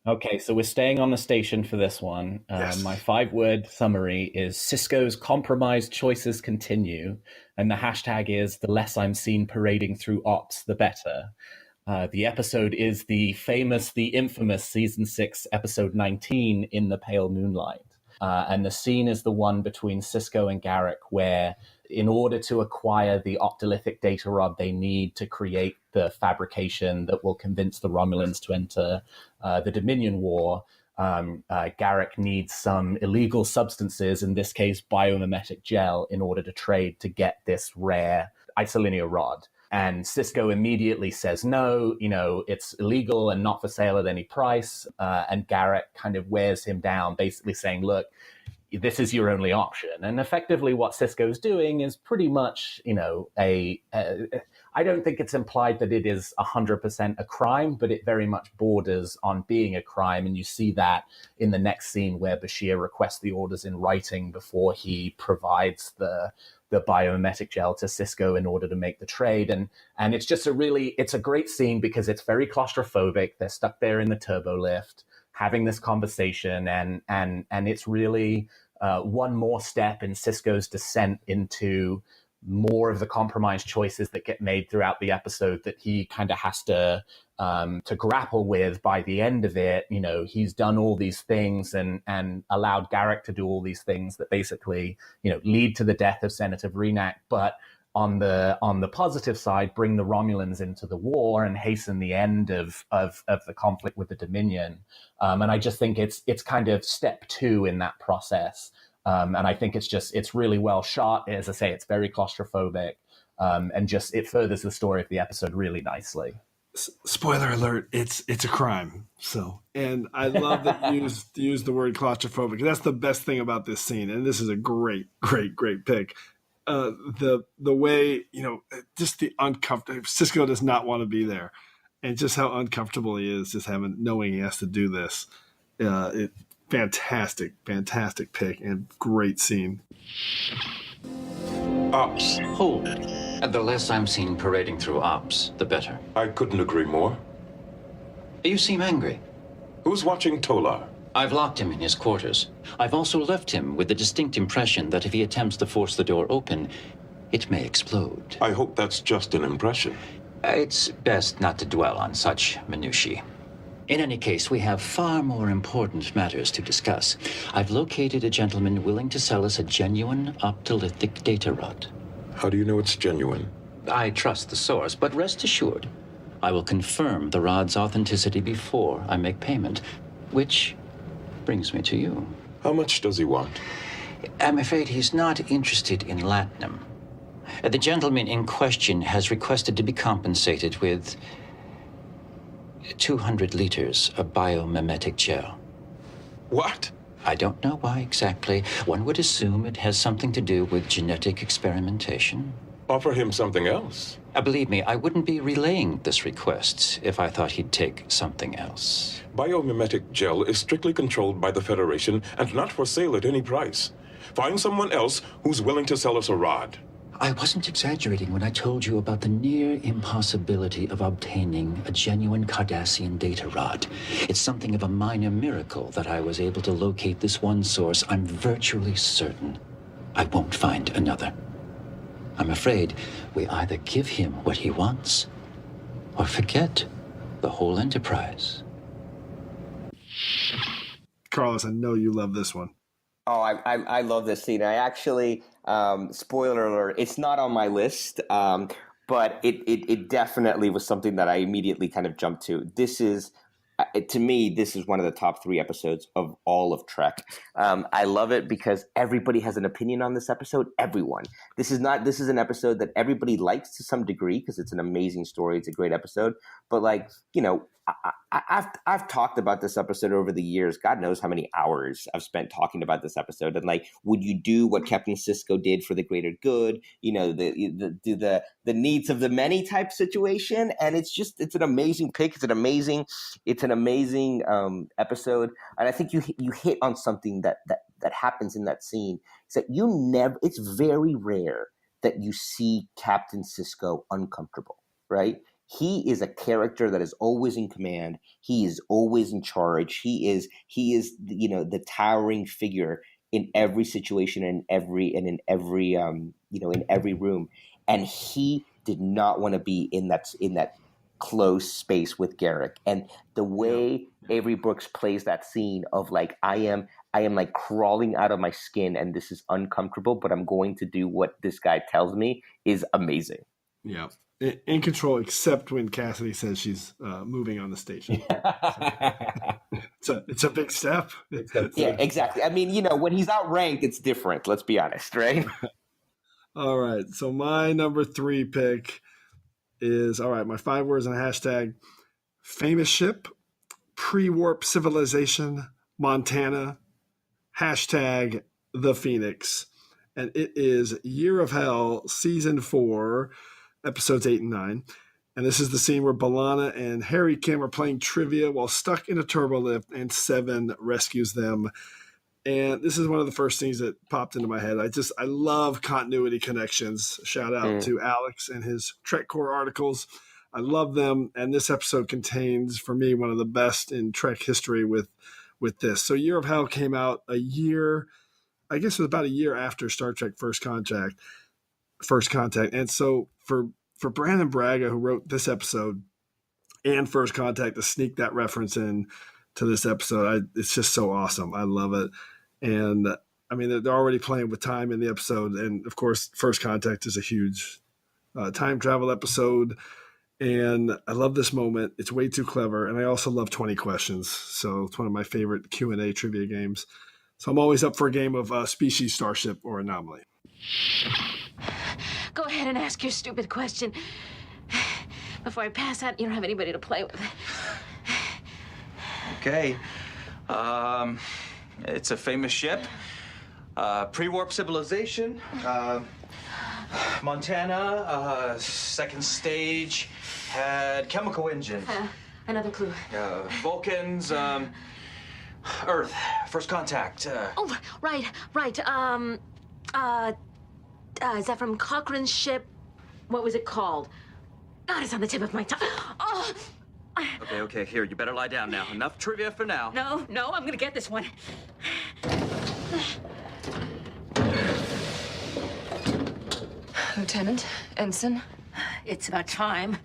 Okay, so we're staying on the station for this one. Yes. My 5-word summary is Sisko's compromised choices continue, and the hashtag is the less I'm seen parading through Ops, the better. The episode is the infamous Season 6, Episode 19, In the Pale Moonlight. And the scene is the one between Sisko and Garrick, where in order to acquire the optolithic data rod they need to create the fabrication that will convince the Romulans to enter the Dominion War, Garrick needs some illegal substances, in this case biomimetic gel, in order to trade to get this rare isolinear rod. And Sisko immediately says, no, it's illegal and not for sale at any price. And Garrick kind of wears him down, basically saying, look, this is your only option. And effectively what Sisko's doing is pretty much, I I don't think it's implied that it is 100% a crime, but it very much borders on being a crime. And you see that in the next scene where Bashir requests the orders in writing before he provides the biomimetic gel to Sisko in order to make the trade. And it's just it's a great scene because it's very claustrophobic. They're stuck there in the turbolift having this conversation, and it's really one more step in Sisko's descent into more of the compromised choices that get made throughout the episode that he kind of has to grapple with by the end of it. You know, he's done all these things and allowed Garak to do all these things that basically, you know, lead to the death of Senator Vreenak, but on the positive side, bring the Romulans into the war and hasten the end of the conflict with the Dominion. And I just think it's kind of step 2 in that process. And I think it's really well shot. As I say, it's very claustrophobic, and just it furthers the story of the episode really nicely. Spoiler alert! It's a crime. So, and I love that you use the word claustrophobic. That's the best thing about this scene, and this is a great pick. The way, you know, just the uncomfortable. Sisko does not want to be there, and just how uncomfortable he is, just knowing he has to do this. Fantastic pick and great scene. Ops. Hold. The less I'm seen parading through ops, the better. I couldn't agree more. You seem angry. Who's watching Tolar? I've locked him in his quarters. I've also left him with the distinct impression that if he attempts to force the door open, it may explode. I hope that's just an impression. It's best not to dwell on such minutiae. In any case, we have far more important matters to discuss. I've located a gentleman willing to sell us a genuine optolithic data rod. How do you know it's genuine? I trust the source, but rest assured, I will confirm the rod's authenticity before I make payment, which brings me to you. How much does he want? I'm afraid he's not interested in latinum. The gentleman in question has requested to be compensated with 200 liters of biomimetic gel. What? I don't know why exactly. One would assume it has something to do with genetic experimentation. Offer him something else. Believe me, I wouldn't be relaying this request if I thought he'd take something else. Biomimetic gel is strictly controlled by the Federation and not for sale at any price. Find someone else who's willing to sell us a rod. I wasn't exaggerating when I told you about the near impossibility of obtaining a genuine Cardassian data rod. It's something of a minor miracle that I was able to locate this one source. I'm virtually certain I won't find another. I'm afraid we either give him what he wants or forget the whole enterprise. Carlos, I know you love this one. Oh, I love this scene. I actually, spoiler alert, it's not on my list, but it definitely was something that I immediately kind of jumped to. This is, to me, this is one of the top 3 episodes of all of Trek. I love it because everybody has an opinion on this episode. Everyone. This is an episode that everybody likes to some degree because it's an amazing story. It's a great episode. But like, you know, I've talked about this episode over the years. God knows how many hours I've spent talking about this episode. And like, would you do what Captain Sisko did for the greater good? You know, the needs of the many type situation. And it's an amazing pick. It's an amazing episode. And I think you hit on something that happens in that scene. Is that it's very rare that you see Captain Sisko uncomfortable, right? He is a character that is always in command. He is always in charge. He is, you know, the towering figure in every situation and in every room. And he did not want to be in that close space with Garak. And the way Avery Brooks plays that scene of like, I am like crawling out of my skin and this is uncomfortable, but I'm going to do what this guy tells me is amazing. Yeah. In control, except when Cassidy says she's moving on the station. So it's a big step. Yeah, exactly. I mean, you know, when he's outranked, it's different. Let's be honest, right? All right. So my number 3 pick is, all right, my 5 words and a hashtag: famous ship, pre-warp civilization, Montana, hashtag the Phoenix. And it is Year of Hell, Season 4, episodes 8 and 9. And this is the scene where B'Elanna and Harry Kim are playing trivia while stuck in a turbolift, and Seven rescues them. And this is one of the first things that popped into my head. I love continuity connections. Shout out to Alex and his TrekCore articles. I love them. And this episode contains, for me, one of the best in Trek history with this. So Year of Hell came out I guess it was about a year after Star Trek First Contact. And so for Brandon Braga, who wrote this episode and First Contact, to sneak that reference in to this episode, it's just so awesome. I love it. And I mean, they're already playing with time in the episode. And of course, First Contact is a huge time travel episode. And I love this moment. It's way too clever. And I also love 20 Questions. So it's one of my favorite Q&A trivia games. So I'm always up for a game of Species, Starship, or Anomaly. Go ahead and ask your stupid question. Before I pass out, you don't have anybody to play with. Okay. It's a famous ship. Pre-warp civilization. Montana, second stage, had chemical engine. Another clue. Vulcans, Earth, First Contact. Oh, right. Is that from Cochrane's ship? What was it called? God, it's on the tip of my tongue. Oh! Okay, here, you better lie down now. Enough trivia for now. No, I'm gonna get this one. Lieutenant, Ensign. It's about time.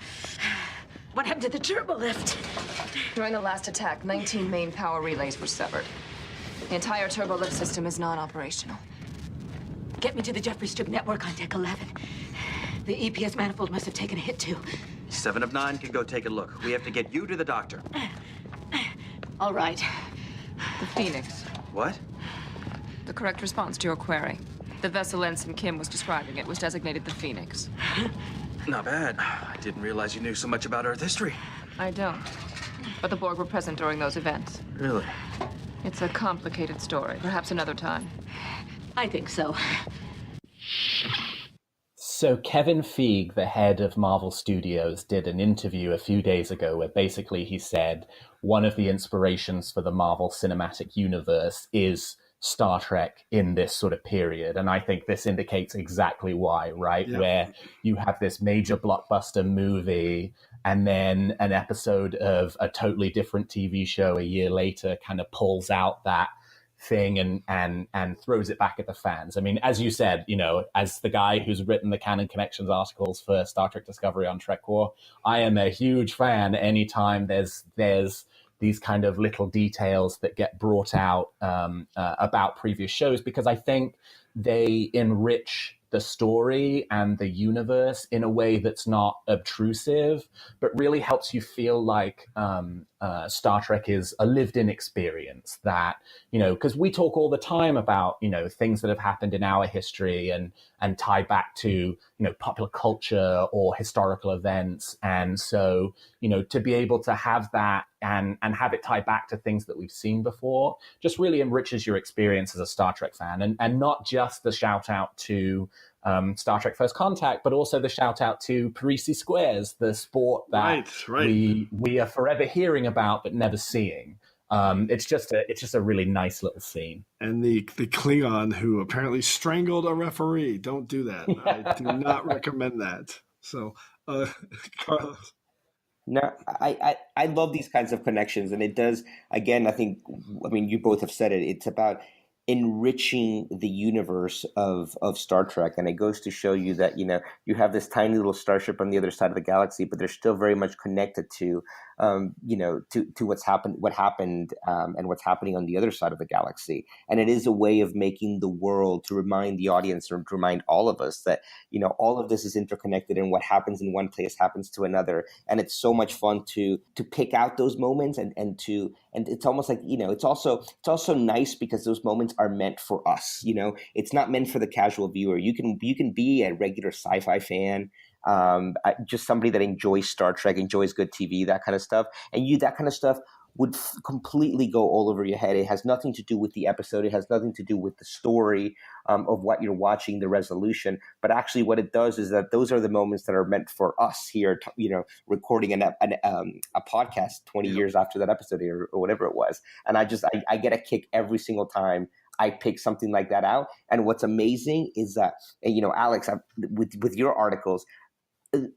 What happened to the turbolift? During the last attack, 19 main power relays were severed. The entire turbolift system is non-operational. Get me to the Jeffrey Strip network on deck 11. The EPS manifold must have taken a hit, too. 7 of 9 can go take a look. We have to get you to the doctor. All right. The Phoenix. What? The correct response to your query. The vessel Ensign Kim was describing it was designated the Phoenix. Not bad. I didn't realize you knew so much about Earth history. I don't. But the Borg were present during those events. Really? It's a complicated story. Perhaps another time. I think so. So Kevin Feige, the head of Marvel Studios, did an interview a few days ago where basically he said one of the inspirations for the Marvel Cinematic Universe is Star Trek in this sort of period. And I think this indicates exactly why, right? Yeah. Where you have this major blockbuster movie and then an episode of a totally different TV show a year later kind of pulls out that thing and throws it back at the fans. I mean, as you said, you know, as the guy who's written the Canon Connections articles for Star Trek Discovery on TrekCore, I am a huge fan anytime there's these kind of little details that get brought out about previous shows, because I think they enrich the story and the universe in a way that's not obtrusive, but really helps you feel like Star Trek is a lived-in experience that, you know, because we talk all the time about, you know, things that have happened in our history and tie back to, you know, popular culture or historical events. And so, you know, to be able to have that and have it tie back to things that we've seen before just really enriches your experience as a Star Trek fan. And not just the shout out to Star Trek First Contact, but also the shout out to Parisi Squares, the sport that we are forever hearing about but never seeing. It's just a really nice little scene. And the Klingon who apparently strangled a referee. Don't do that. I do not recommend that. So, Carlos. No, I love these kinds of connections, and it does. Again, I mean, you both have said it. It's about enriching the universe of Star Trek, and it goes to show you that, you know, you have this tiny little starship on the other side of the galaxy, but they're still very much connected to you know, to what happened and what's happening on the other side of the galaxy. And it is a way of making the world, to remind the audience or to remind all of us that, you know, all of this is interconnected, and what happens in one place happens to another. And it's so much fun to pick out those moments and it's almost like, you know, it's also nice because those moments are meant for us. You know, it's not meant for the casual viewer. You can be a regular sci-fi fan, just somebody that enjoys Star Trek, enjoys good TV, that kind of stuff. And that kind of stuff would completely go all over your head. It has nothing to do with the episode. It has nothing to do with the story of what you're watching, the resolution. But actually what it does is that those are the moments that are meant for us here, recording a podcast 20 years after that episode or whatever it was. And I get a kick every single time I pick something like that out. And what's amazing is that, Alex, with your articles,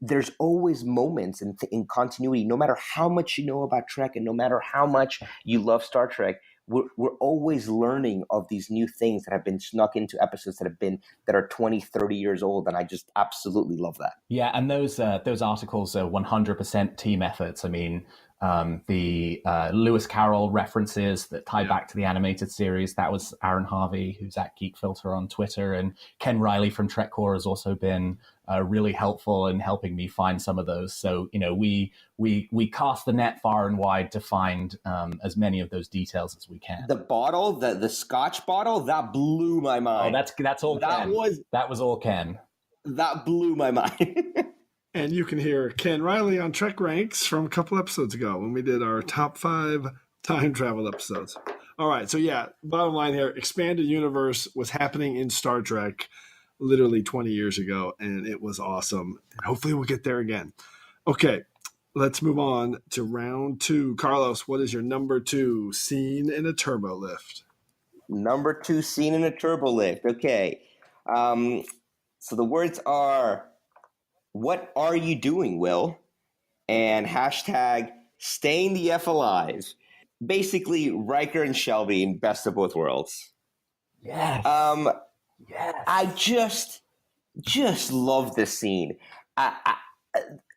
there's always moments in continuity, no matter how much you know about Trek and no matter how much you love Star Trek, we're always learning of these new things that have been snuck into episodes that are 20, 30 years old. And I just absolutely love that. Yeah. And those articles are 100% team efforts. I mean, the Lewis Carroll references that tie back to the animated series, that was Aaron Harvey, who's at Geek Filter on Twitter, and Ken Riley from Tricorder has also been really helpful in helping me find some of those. So we cast the net far and wide to find as many of those details as we can. The bottle, the Scotch bottle, that blew my mind. Oh, that's all Ken. That was all Ken. That blew my mind. And you can hear Ken Riley on Trek Ranks from a couple episodes ago when we did our top 5 time travel episodes. All right. So yeah, bottom line here, expanded universe was happening in Star Trek literally 20 years ago, and it was awesome. And hopefully we'll get there again. Okay. Let's move on to round 2. Carlos, what is your number 2 scene in a Turbolift? Number 2 scene in a Turbolift. Okay. So the words are, "What are you doing, Will?" and hashtag "staying the F alive." Basically, Riker and Shelby in Best of Both Worlds. Yes. Yes. I just love this scene.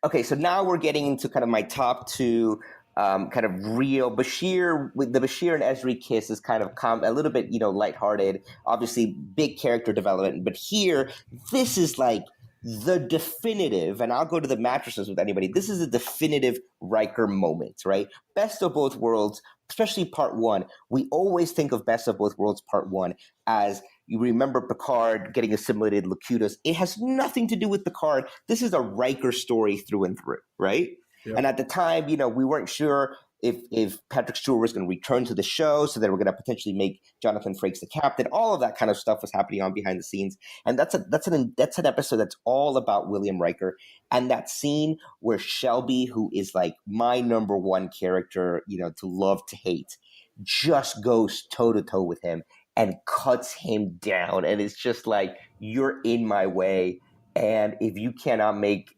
Okay, so now we're getting into kind of my top 2 kind of real Bashir. With the Bashir and Ezri kiss is kind of a little bit, lighthearted, obviously big character development. But here, this is like the definitive, and I'll go to the mattresses with anybody, this is a definitive Riker moment, right? Best of Both Worlds, especially part 1. We always think of Best of Both Worlds part 1 as, you remember Picard getting assimilated Locutus. It has nothing to do with Picard. This is a Riker story through and through, right? Yep. And at the time, we weren't sure if Patrick Stewart was going to return to the show, so they were going to potentially make Jonathan Frakes the captain. All of that kind of stuff was happening on behind the scenes, and that's an episode that's all about William Riker. And that scene where Shelby, who is like my number 1 character, to love to hate, just goes toe to toe with him and cuts him down, and it's just like, you're in my way, and if you cannot make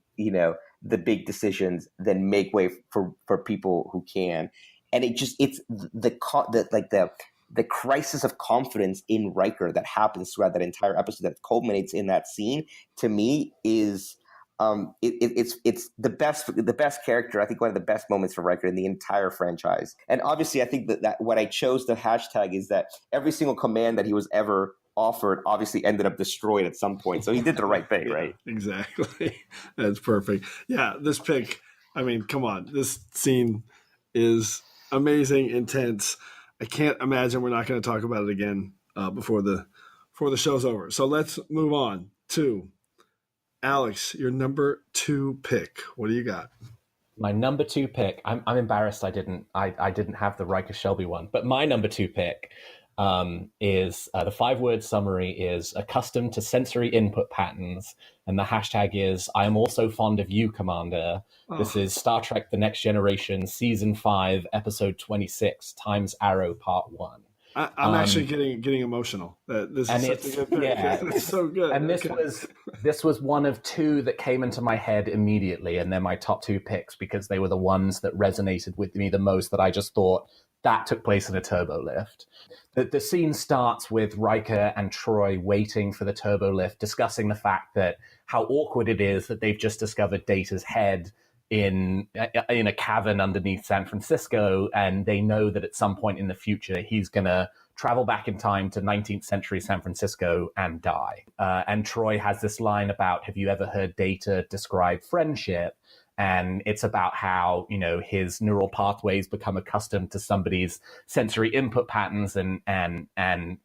the big decisions, then make way for people who can. And it's the crisis of confidence in Riker that happens throughout that entire episode that culminates in that scene, to me is it's the best character. I think one of the best moments for Riker in the entire franchise. And obviously I think that what I chose the hashtag is that every single command that he was ever offered obviously ended up destroyed at some point. So he did the right thing, right? Exactly. That's perfect. Yeah, this pick, I mean, come on. This scene is amazing, intense. I can't imagine we're not going to talk about it again before the show's over. So let's move on to Alex, your number 2 pick. What do you got? My number 2 pick. I'm embarrassed I didn't have the Riker Shelby one, but my number 2 pick is the 5-word summary is accustomed to sensory input patterns, and the hashtag is I am also fond of you, Commander. Oh. This is Star Trek: The Next Generation, Season 5, Episode 26, Time's Arrow, Part 1. I'm actually getting emotional. This is such a good pick. Yeah, it's so good. And this was one of 2 that came into my head immediately, and they're my top 2 picks because they were the ones that resonated with me the most, that I just thought that took place in a turbolift. The scene starts with Riker and Troy waiting for the turbolift, discussing the fact that how awkward it is that they've just discovered Data's head in a cavern underneath San Francisco, and they know that at some point in the future he's going to travel back in time to 19th century San Francisco and die. And Troy has this line about, have you ever heard Data describe friendship? And it's about how, his neural pathways become accustomed to somebody's sensory input patterns and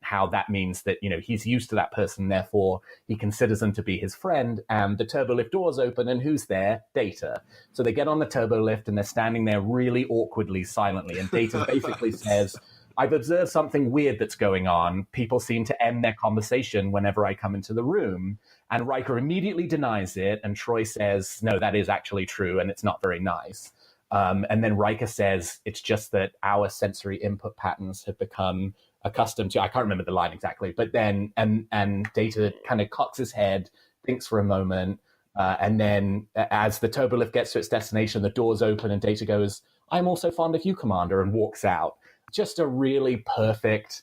how that means that, he's used to that person. Therefore, he considers them to be his friend. And the turbolift doors open and who's there? Data. So they get on the turbolift and they're standing there really awkwardly, silently. And Data basically says, I've observed something weird that's going on. People seem to end their conversation whenever I come into the room. And Riker immediately denies it. And Troy says, no, that is actually true. And it's not very nice. And then Riker says, it's just that our sensory input patterns have become accustomed to, I can't remember the line exactly, but then, and Data kind of cocks his head, thinks for a moment. And then as the turbolift gets to its destination, the doors open and Data goes, I'm also fond of you, Commander, and walks out. Just a really perfect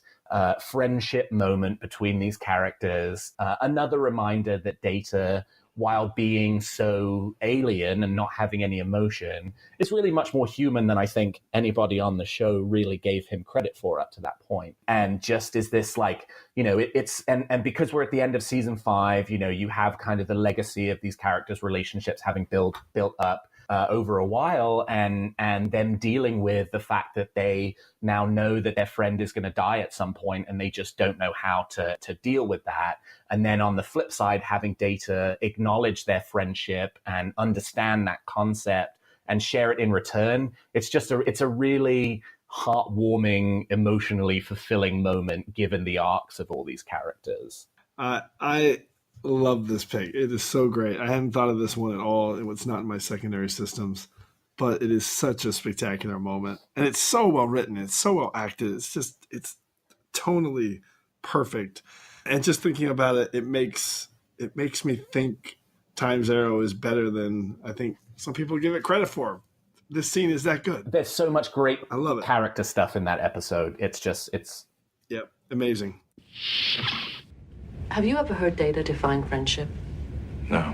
friendship moment between these characters. Another reminder that Data, while being so alien and not having any emotion, is really much more human than I think anybody on the show really gave him credit for up to that point. And just is this and because we're at the end of season 5, you have kind of the legacy of these characters' relationships having built up over a while, and them dealing with the fact that they now know that their friend is going to die at some point and they just don't know how to deal with that. And then on the flip side, having Data acknowledge their friendship and understand that concept and share it in return. It's a really heartwarming, emotionally fulfilling moment given the arcs of all these characters. I love this pick. It is so great. I hadn't thought of this one at all. It's not in my secondary systems, but it is such a spectacular moment. And it's so well written. It's so well acted. It's tonally perfect. And just thinking about it, it makes me think Time's Arrow is better than I think some people give it credit for. This scene is that good. There's so much great I love it. Character stuff in that episode. Yep, amazing. Have you ever heard Data define friendship? No.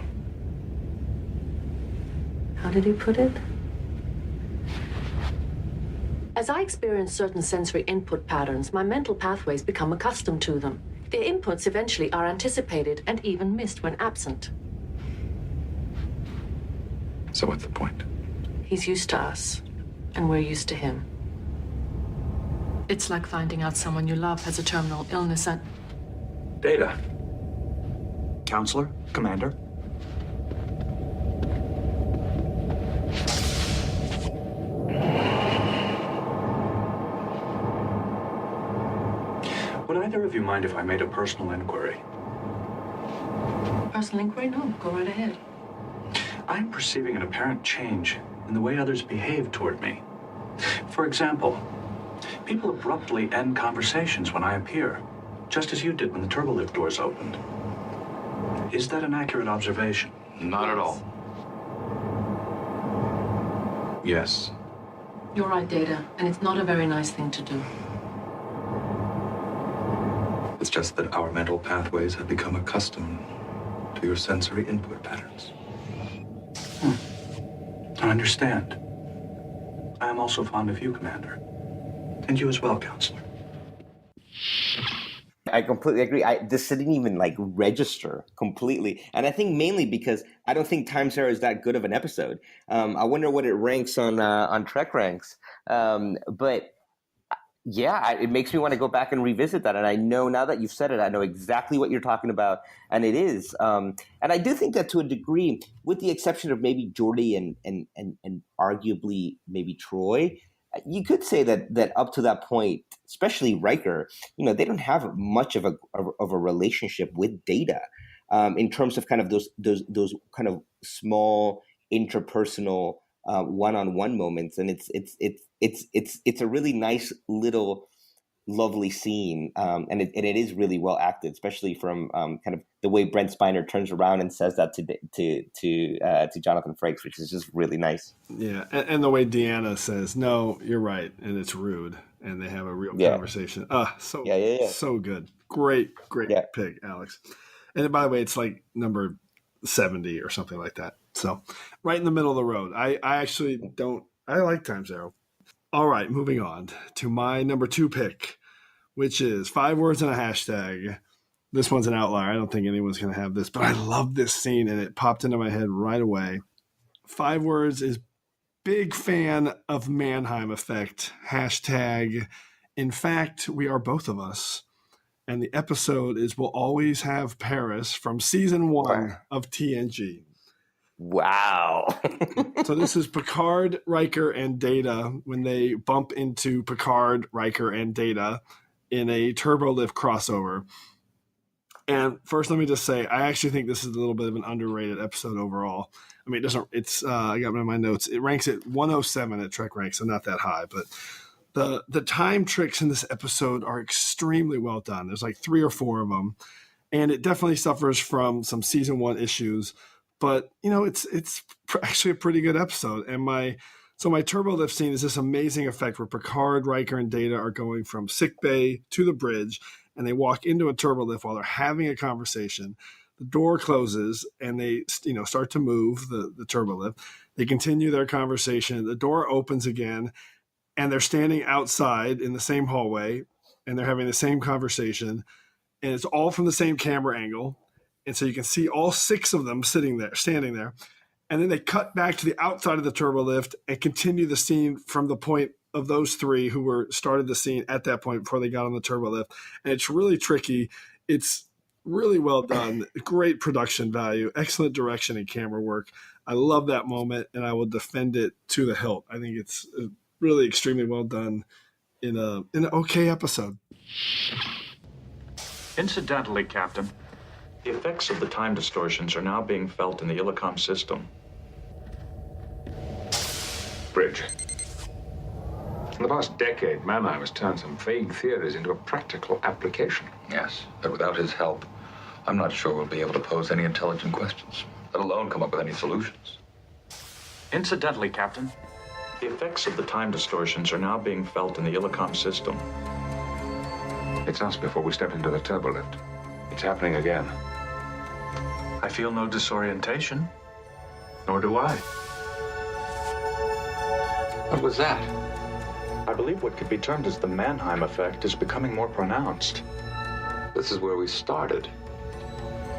How did he put it? As I experience certain sensory input patterns, my mental pathways become accustomed to them. Their inputs eventually are anticipated and even missed when absent. So what's the point? He's used to us, and we're used to him. It's like finding out someone you love has a terminal illness and... Data. Counselor? Commander? Would either of you mind if I made a personal inquiry? Personal inquiry? No, go right ahead. I'm perceiving an apparent change in the way others behave toward me. For example, people abruptly end conversations when I appear, just as you did when the turbolift doors opened. Is that an accurate observation? Not at all. Yes. You're right, Data, and it's not a very nice thing to do. It's just that our mental pathways have become accustomed to your sensory input patterns. I understand. I am also fond of you, Commander. And you as well, Counselor. I completely agree. This didn't even register completely. And I think mainly because I don't think Time's Arrow is that good of an episode. I wonder what it ranks on TrekRanks. But yeah, it makes me want to go back and revisit that. And I know now that you've said it, I know exactly what you're talking about. And it is. And I do think that to a degree, with the exception of maybe Geordi and arguably maybe Troy, you could say that up to that point, especially Riker, they don't have much of a relationship with Data in terms of kind of those kind of small interpersonal one-on-one moments, and it's a really nice little lovely scene, and it is really well acted, especially from kind of the way Brent Spiner turns around and says that to Jonathan Frakes, which is just really nice. Yeah, and the way Deanna says, "No, you're right," and it's rude, and they have a real conversation. So good, great pick, Alex. And by the way, it's like number 70 or something like that. So right in the middle of the road. I actually don't. I like Time's Arrow. All right, moving on to my number 2 pick, which is 5 words and a hashtag. This one's an outlier. I don't think anyone's going to have this, but I love this scene, and it popped into my head right away. 5 words is big fan of Mannheim Effect. Hashtag, in fact, we are both of us. And the episode is We'll Always Have Paris from season 1 of TNG. Wow. So this is Picard, Riker, and Data when they bump into Picard, Riker, and Data in a Turbolift crossover. And first, let me just say, I actually think this is a little bit of an underrated episode overall. I mean, I got it in my notes. It ranks at 107 at TrekRanks, so not that high. But the time tricks in this episode are extremely well done. There's like 3 or 4 of them. And it definitely suffers from some season 1 issues. But, it's actually a pretty good episode. And my Turbolift scene is this amazing effect where Picard, Riker, and Data are going from sickbay to the bridge, and they walk into a Turbolift while they're having a conversation. The door closes, and they start to move the Turbolift. They continue their conversation. The door opens again, and they're standing outside in the same hallway, and they're having the same conversation. And it's all from the same camera angle. And so you can see all 6 of them standing there. And then they cut back to the outside of the Turbolift and continue the scene from the point of those 3 who started the scene at that point before they got on the Turbolift. And it's really tricky. It's really well done. Great production value, excellent direction and camera work. I love that moment, and I will defend it to the hilt. I think it's really extremely well done in an okay episode. Incidentally, Captain, the effects of the time distortions are now being felt in the Illicom system. Bridge. In the past decade, Mannheim has turned some vague theories into a practical application. Yes, but without his help, I'm not sure we'll be able to pose any intelligent questions, let alone come up with any solutions. Incidentally, Captain, the effects of the time distortions are now being felt in the Illicom system. It's us before we step into the Turbolift. It's happening again. I feel no disorientation, nor do I. What was that? I believe what could be termed as the Mannheim effect is becoming more pronounced. This is where we started.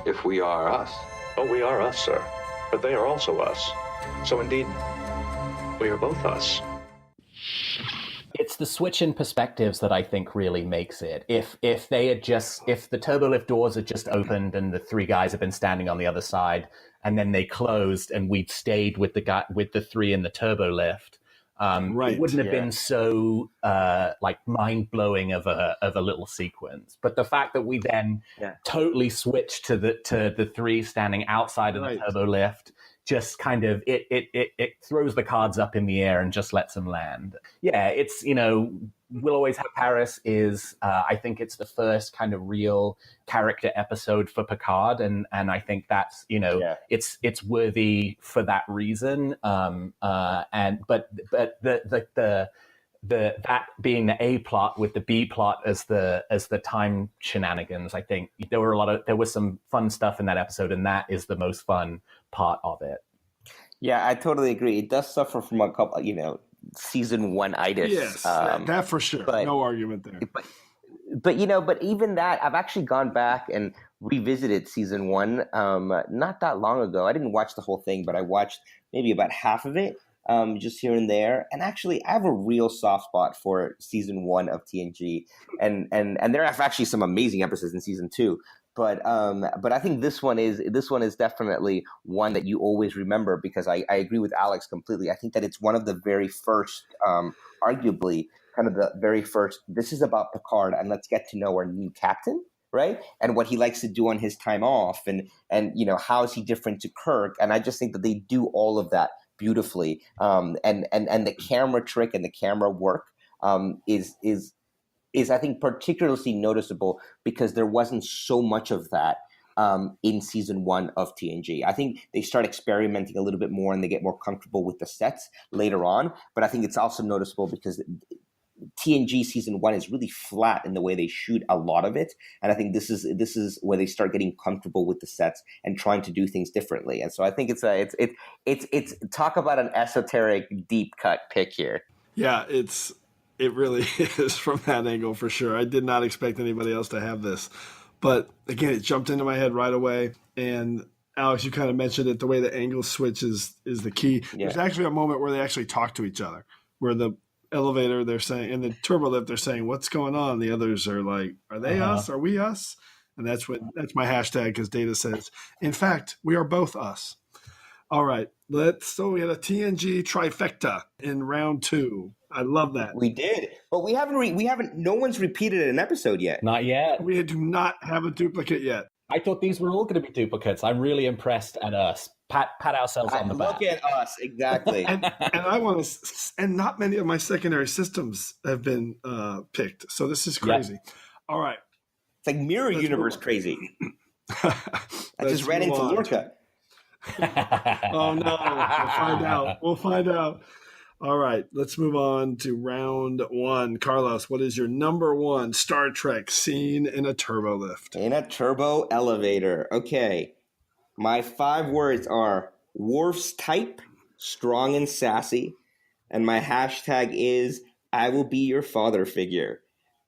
If we are us. Oh, we are us, sir. But they are also us. So indeed, we are both us. It's the switch in perspectives that I think really makes it. If the Turbolift doors had just opened and the 3 guys have been standing on the other side, and then they closed and we'd stayed with the 3 in the Turbolift, it wouldn't have been so mind blowing of a little sequence. But the fact that we then totally switched to the 3 standing outside of the Turbolift just kind of it throws the cards up in the air and just lets them land. Yeah, it's We'll Always Have Paris is I think it's the first kind of real character episode for Picard, and I think that's it's worthy for that reason. But that being the A plot with the B plot as the time shenanigans, I think there was some fun stuff in that episode, and that is the most fun part of it. Yeah, I totally agree. It does suffer from a couple, season 1-itis. Yes, that for sure. No argument there. But even that, I've actually gone back and revisited season 1 not that long ago. I didn't watch the whole thing, but I watched maybe about half of it, just here and there. And actually, I have a real soft spot for season 1 of TNG, and there are actually some amazing episodes in season 2. But I think this one is definitely one that you always remember, because I agree with Alex completely. I think that it's one of the very first, arguably kind of the very first, this is about Picard and let's get to know our new captain, right? And what he likes to do on his time off, and how is he different to Kirk? And I just think that they do all of that beautifully. And the camera trick and the camera work is I think particularly noticeable because there wasn't so much of that in season 1 of TNG. I think they start experimenting a little bit more and they get more comfortable with the sets later on. But I think it's also noticeable because TNG season 1 is really flat in the way they shoot a lot of it, and I think this is where they start getting comfortable with the sets and trying to do things differently. And so I think it's talk about an esoteric deep cut pick here. Yeah, it really is from that angle for sure. I did not expect anybody else to have this, but again, it jumped into my head right away. And Alex, you kind of mentioned it. The way the angle switch is the key. Yeah. There's actually a moment where they actually talk to each other, where the elevator they're saying, and the turbolift they're saying, "What's going on?" The others are like, "Are they us? Are we us?" And that's my hashtag, because Data says, "In fact, we are both us." All right, so we had a TNG trifecta in round 2. I love that. We did, but we haven't. No one's repeated an episode yet. Not yet. We do not have a duplicate yet. I thought these were all going to be duplicates. I'm really impressed at us. Pat ourselves on the back. Look at us, exactly. and I want to, and not many of my secondary systems have been picked. So this is crazy. Yep. All right. It's like mirror universe crazy. I just ran into Lorca. Oh no! We'll find out. All right, let's move on to round 1. Carlos, what is your number 1 Star Trek scene in a turbolift? In a turbo elevator. Okay. My 5 words are Worf's type, strong and sassy, and my hashtag is I will be your father figure.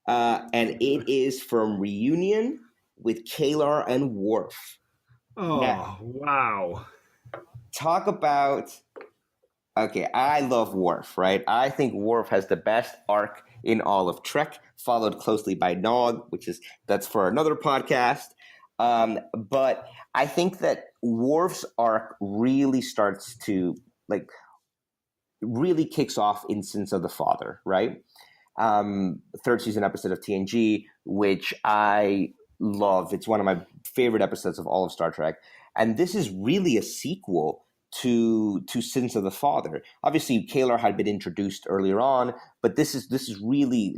And it is from Reunion with Kalar and Worf. Oh, now, wow. Talk about... Okay, I love Worf, right? I think Worf has the best arc in all of Trek, followed closely by Nog, that's for another podcast. But I think that Worf's arc really starts to, really kicks off in Sins of the Father, right? 3rd season episode of TNG, which I love. It's one of my favorite episodes of all of Star Trek. And this is really a sequel to Sins of the Father. Obviously, Kalar had been introduced earlier on, but this is really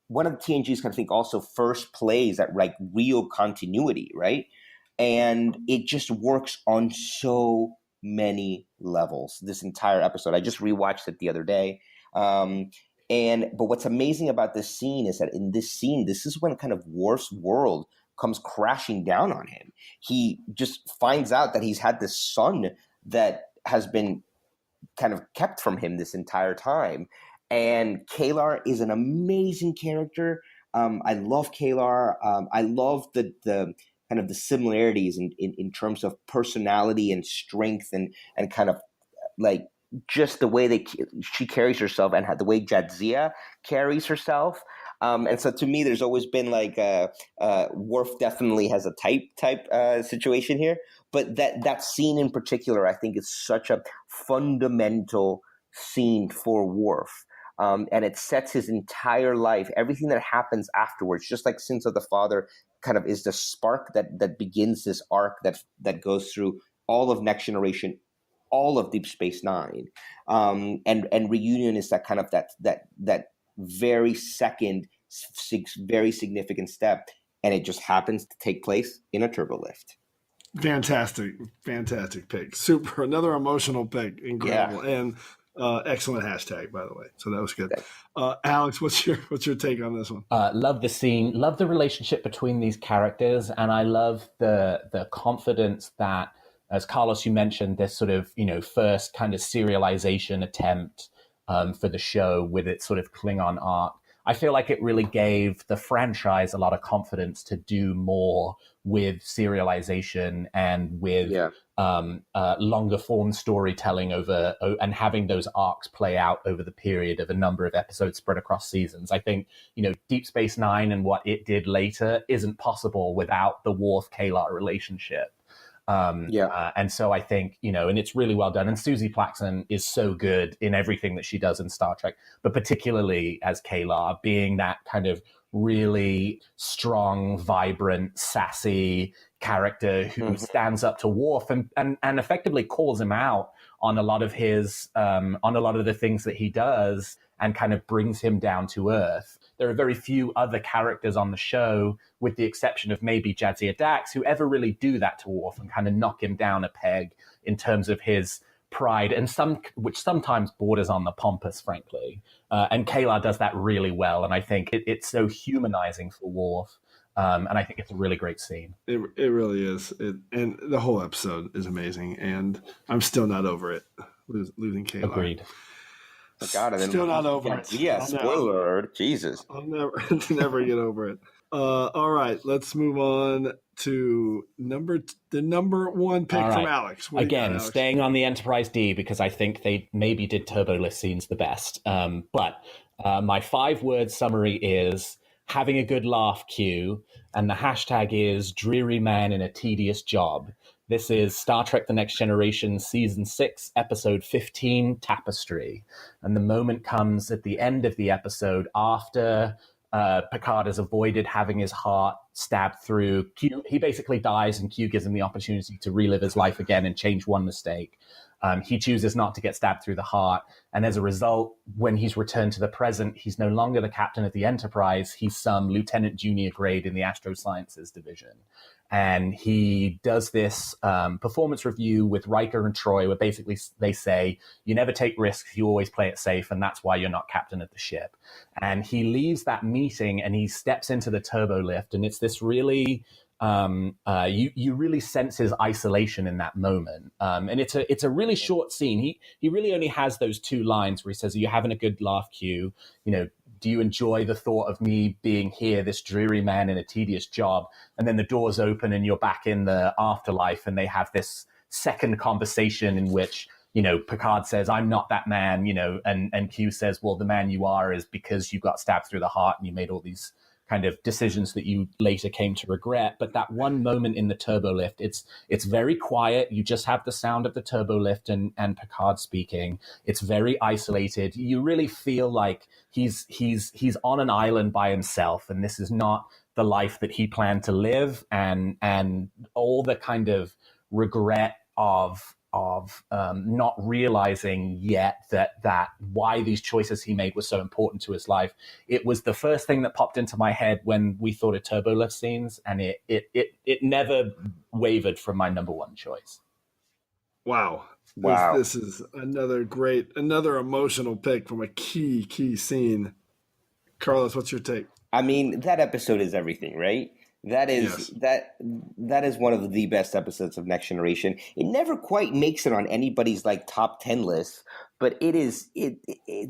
one of the TNG's kind of think also first plays at real continuity, right? And it just works on so many levels. This entire episode, I just rewatched it the other day. But what's amazing about this scene is that in this scene, this is when kind of Worf's world comes crashing down on him. He just finds out that he's had this son that has been kind of kept from him this entire time. And Kalar is an amazing character. I love Kalar. I love the kind of the similarities in terms of personality and strength and kind of just the way she carries herself and the way Jadzia carries herself. And so to me, there's always been Worf definitely has a type situation here. But that scene in particular, I think, is such a fundamental scene for Worf. And it sets his entire life, everything that happens afterwards, just like Sins of the Father kind of is the spark that begins this arc that goes through all of Next Generation, all of Deep Space Nine. And Reunion is that kind of that very second, very significant step, and it just happens to take place in a turbolift. Fantastic pick. Super, another emotional pick. Incredible. Yeah. And excellent hashtag, by the way. So that was good. Alex, what's your take on this one? Love the scene, love the relationship between these characters, and I love the confidence that, as Carlos, you mentioned, this sort of, first kind of serialization attempt for the show with its sort of Klingon arc. I feel like it really gave the franchise a lot of confidence to do more with serialization and with longer form storytelling and having those arcs play out over the period of a number of episodes spread across seasons. I think, Deep Space Nine and what it did later isn't possible without the Worf-Kalar relationship. And so I think, and it's really well done. And Susie Plaxton is so good in everything that she does in Star Trek, but particularly as Kalar, being that kind of really strong, vibrant, sassy character who stands up to Worf and effectively calls him out on a lot of the things that he does and kind of brings him down to earth. There are very few other characters on the show, with the exception of maybe Jadzia Dax, who ever really do that to Worf and kind of knock him down a peg in terms of his pride, and which sometimes borders on the pompous, frankly. And Kalar does that really well, and I think it's so humanizing for Worf. And I think it's a really great scene. It really is. And the whole episode is amazing, and I'm still not over it, losing Kalar. Agreed. Oh God, still not over it. Yeah, spoiler alert. Jesus. I'll never get over it. All right, let's move on to the number one pick from Alex. Again, staying on the Enterprise D because I think they maybe did Turbolift scenes the best. But my 5-word summary is having a good laugh Q, and the hashtag is dreary man in a tedious job. This is Star Trek The Next Generation, Season 6, Episode 15, Tapestry. And the moment comes at the end of the episode after Picard has avoided having his heart stabbed through. Q, he basically dies, and Q gives him the opportunity to relive his life again and change one mistake. He chooses not to get stabbed through the heart. And as a result, when he's returned to the present, he's no longer the captain of the Enterprise. He's some lieutenant junior grade in the Astrosciences division. And he does this performance review with Riker and Troy, where basically they say, you never take risks, you always play it safe, and that's why you're not captain of the ship. And he leaves that meeting and he steps into the Turbolift, and it's this really... you really sense his isolation in that moment. And it's a really short scene. He really only has those 2 lines where he says, are you having a good laugh, Q? You know, do you enjoy the thought of me being here, this dreary man in a tedious job? And then the doors open and you're back in the afterlife, and they have this second conversation in which, you know, Picard says, I'm not that man, you know, and Q says, well, the man you are is because you got stabbed through the heart and you made all these kind of decisions that you later came to regret. But that one moment in the Turbolift, it's very quiet. You just have the sound of the Turbolift and Picard speaking. It's very isolated. You really feel like he's on an island by himself, and this is not the life that he planned to live, and all the kind of regret of not realizing yet that why these choices he made were so important to his life. It was the first thing that popped into my head when we thought of Turbolift scenes, and it never wavered from my number one choice. Wow. This is another emotional pick from a key scene. Carlos, what's your take? I mean, that episode is everything, right? That is that is one of the best episodes of Next Generation. It never quite makes it on anybody's like top 10 list, but it's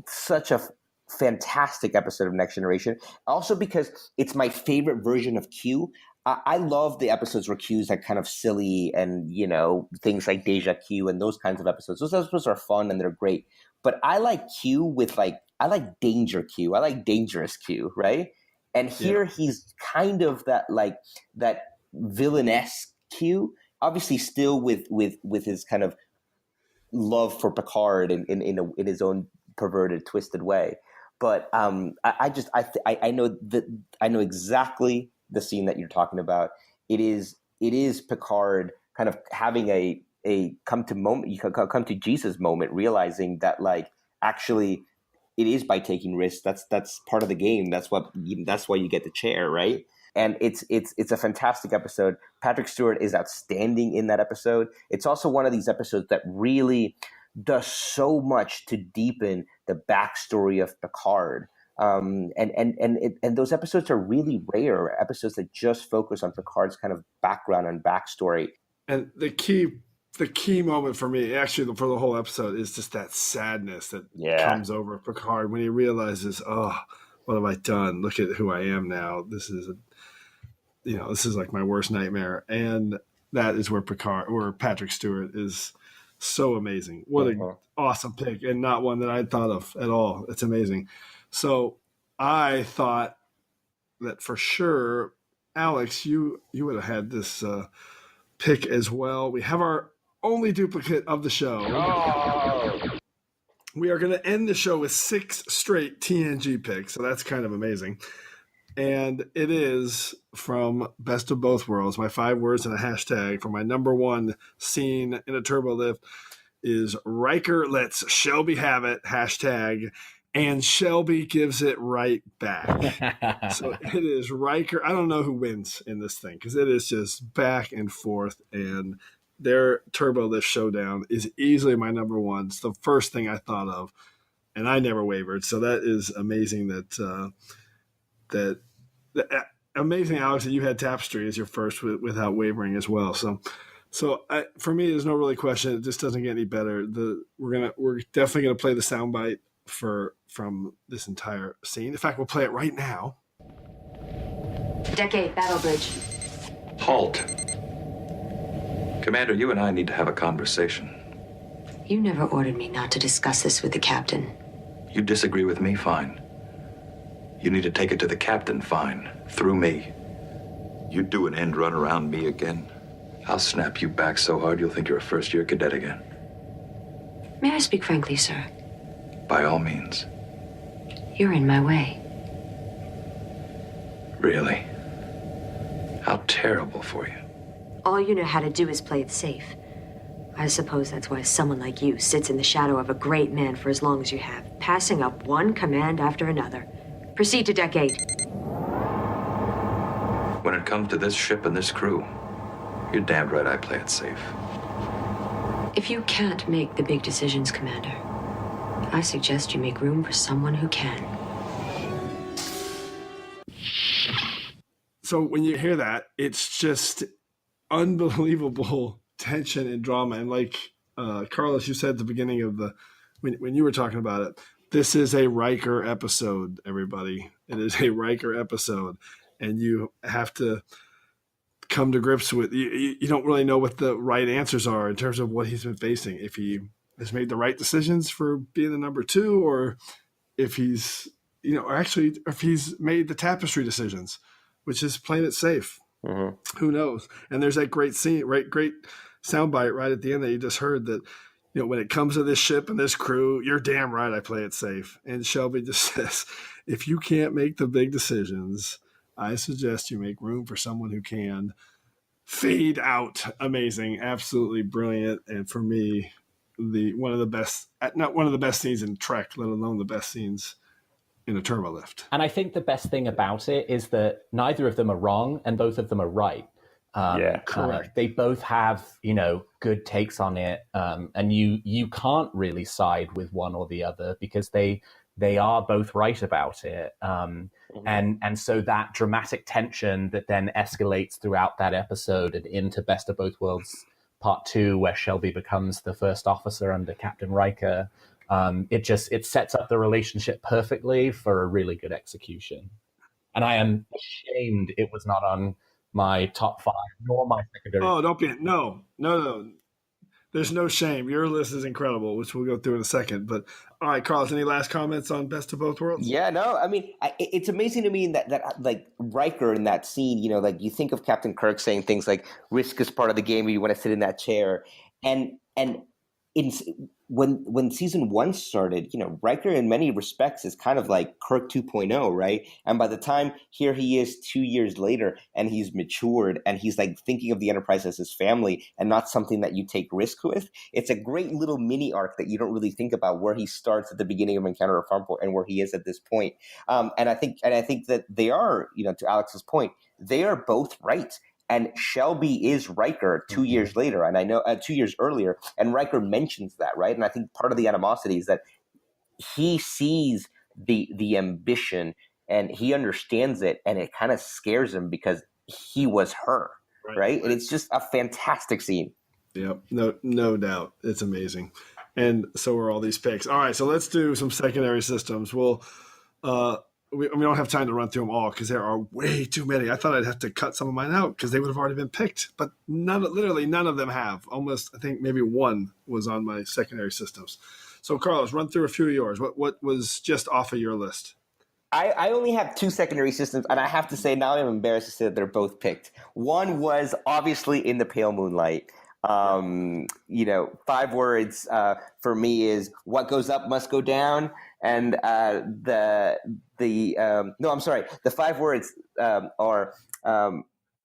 such a fantastic episode of Next Generation. Also because it's my favorite version of Q. I love the episodes where Q's like kind of silly, and you know, things like Deja Q and those kinds of episodes. Those episodes are fun and they're great. But I like Q with I like Danger Q. I like Dangerous Q, right? And here he's kind of that villainous Q, obviously still with his kind of love for Picard in his own perverted, twisted way. But I know exactly the scene that you're talking about. It is Picard kind of having a come to Jesus moment, realizing that like actually. It is by taking risks. That's part of the game. That's why you get the chair, right? And it's a fantastic episode. Patrick Stewart is outstanding in that episode. It's also one of these episodes that really does so much to deepen the backstory of Picard. And those episodes are really rare. Episodes that just focus on Picard's kind of background and backstory. And the key moment for me, actually, for the whole episode, is just that sadness that comes over Picard when he realizes, oh, what have I done? Look at who I am now. This is like my worst nightmare. And that is where Patrick Stewart is so amazing. What an awesome pick, and not one that I'd thought of at all. It's amazing. So I thought that for sure, Alex, you would have had this pick as well. We have our only duplicate of the show. Oh. We are going to end the show with 6 straight TNG picks, so that's kind of amazing. And it is from Best of Both Worlds. My 5 words and a hashtag for my number one scene in a Turbolift is Riker lets Shelby have it, hashtag, and Shelby gives it right back. So it is Riker. I don't know who wins in this thing because it is just back and forth, and their Turbolift showdown is easily my number one. It's the first thing I thought of, and I never wavered. So that is amazing amazing, Alex, that you had Tapestry as your first without wavering as well. So for me, there's no really question. It just doesn't get any better. We're definitely gonna play the soundbite from this entire scene. In fact, we'll play it right now. Decade Battle Bridge. Halt. Commander, you and I need to have a conversation. You never ordered me not to discuss this with the captain. You disagree with me, fine. You need to take it to the captain, fine. Through me. You do an end run around me again, I'll snap you back so hard you'll think you're a first-year cadet again. May I speak frankly, sir? By all means. You're in my way. Really? How terrible for you. All you know how to do is play it safe. I suppose that's why someone like you sits in the shadow of a great man for as long as you have, passing up one command after another. Proceed to Deck 8. When it comes to this ship and this crew, you're damned right I play it safe. If you can't make the big decisions, Commander, I suggest you make room for someone who can. So when you hear that, it's just unbelievable tension and drama. And like Carlos, you said at the beginning of when you were talking about it, this is a Riker episode, everybody. It is a Riker episode. And you have to come to grips with, you don't really know what the right answers are in terms of what he's been facing. If he has made the right decisions for being the number 2, or if he's, if he's made the tapestry decisions, which is playing it safe. Mm-hmm. Who knows? And there's that great scene, great soundbite right at the end that you just heard that, when it comes to this ship and this crew, you're damn right I play it safe. And Shelby just says, if you can't make the big decisions, I suggest you make room for someone who can. Fade out. Amazing. Absolutely brilliant. And for me, one of the best scenes in Trek, let alone the best scenes in a Turbolift. And I think the best thing about it is that neither of them are wrong and both of them are right. Correct. They both have, good takes on it. And you can't really side with one or the other because they are both right about it. And so that dramatic tension that then escalates throughout that episode and into Best of Both Worlds Part 2, where Shelby becomes the first officer under Captain Riker, it sets up the relationship perfectly for a really good execution. And I am ashamed it was not on my top 5, nor my secondary. Oh, don't be, no. There's no shame. Your list is incredible, which we'll go through in a second. But all right, Carlos, any last comments on Best of Both Worlds? Yeah, no. I mean, it's amazing to me that like Riker in that scene, you think of Captain Kirk saying things like "risk is part of the game," or you want to sit in that chair, and when season 1 started, Riker in many respects is kind of like Kirk 2.0, right? And by the time here he is 2 years later and he's matured and he's like thinking of the Enterprise as his family and not something that you take risk with, it's a great little mini arc that you don't really think about, where he starts at the beginning of Encounter at Farmport and where he is at this point. And I think that they are, to Alex's point, they are both right. And Shelby is Riker 2 years later, and I know 2 years earlier, and Riker mentions that, right? And I think part of the animosity is that he sees the ambition and he understands it, and it kind of scares him because he was her, right? And it's just a fantastic scene. Yep, no doubt, it's amazing, and so are all these picks. All right, so let's do some secondary systems. We don't have time to run through them all because there are way too many. I thought I'd have to cut some of mine out because they would have already been picked, but literally none of them have. Almost, I think maybe one was on my secondary systems. So, Carlos, run through a few of yours. What was just off of your list? I only have 2 secondary systems, and I have to say now I'm embarrassed to say that they're both picked. One was obviously In the Pale Moonlight. 5 words for me is what goes up must go down. And the 5 words are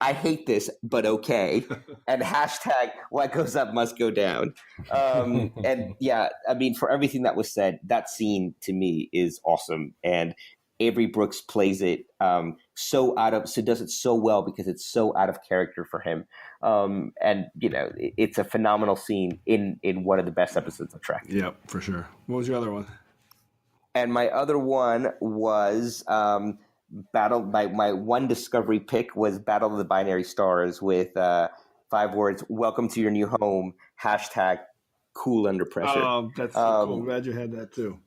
I hate this, but okay. And hashtag what goes up must go down. And yeah, I mean, for everything that was said, that scene to me is awesome. And Avery Brooks plays it does it so well because it's so out of character for him. And it's a phenomenal scene in one of the best episodes of Trek. Yep, for sure. What was your other one? And my other one was Battle. My one Discovery pick was Battle of the Binary Stars with 5 words: "Welcome to your new home." Hashtag cool under pressure. Oh, that's so cool. I'm glad you had that too.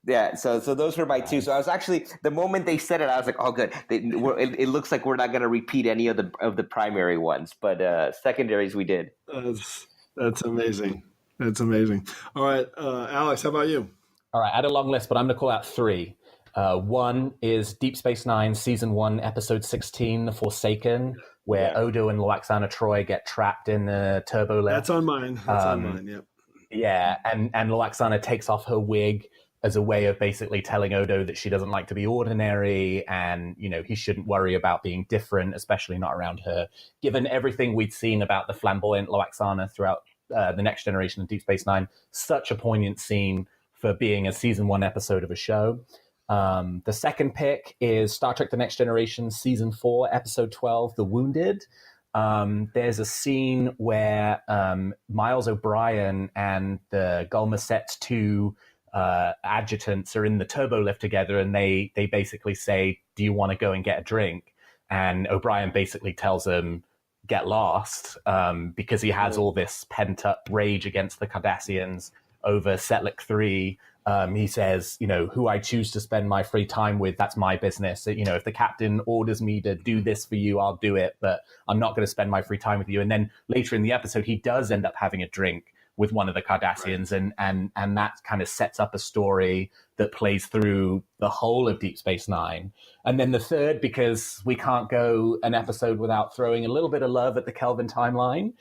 Yeah, so those were my two. So I was actually, the moment they said it, I was like, oh, good. It looks like we're not going to repeat any of the primary ones, but secondaries we did. That's amazing. That's amazing. All right, Alex, how about you? All right, I had a long list, but I'm going to call out three. One is Deep Space Nine, Season 1, Episode 16, The Forsaken, where Odo and Loaxana Troi get trapped in the turbo lift. That's on mine. Yep. Yeah, and Loaxana takes off her wig as a way of basically telling Odo that she doesn't like to be ordinary and, he shouldn't worry about being different, especially not around her. Given everything we'd seen about the flamboyant Loaxana throughout the Next Generation of Deep Space Nine, such a poignant scene for being a Season 1 episode of a show. The second pick is Star Trek The Next Generation, Season 4, Episode 12, The Wounded. There's a scene where Miles O'Brien and the Gulmaset 2 adjutants are in the turbo lift together, and they basically say, do you want to go and get a drink? And O'Brien basically tells him, get lost, because he has all this pent-up rage against the Cardassians over Setlik 3. He says, who I choose to spend my free time with, that's my business. If the captain orders me to do this for you, I'll do it, but I'm not going to spend my free time with you. And then later in the episode, he does end up having a drink with one of the Cardassians, right. and that kind of sets up a story that plays through the whole of Deep Space Nine. And then the third, because we can't go an episode without throwing a little bit of love at the Kelvin timeline,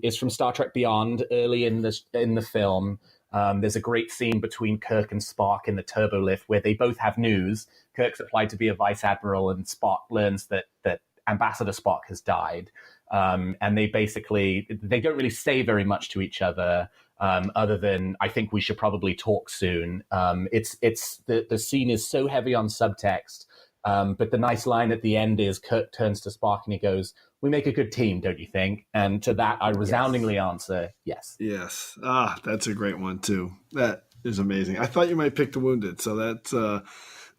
is from Star Trek Beyond. Early in the film, there's a great scene between Kirk and Spock in the turbo lift where they both have news. Kirk's applied to be a vice admiral, and Spock learns that Ambassador Spock has died. And they don't really say very much to each other, other than, I think we should probably talk soon. The scene is so heavy on subtext, but the nice line at the end is Kirk turns to Spock and he goes, we make a good team, don't you think? And to that, I resoundingly answer, yes. Yes. That's a great one, too. That is amazing. I thought you might pick The Wounded, so that's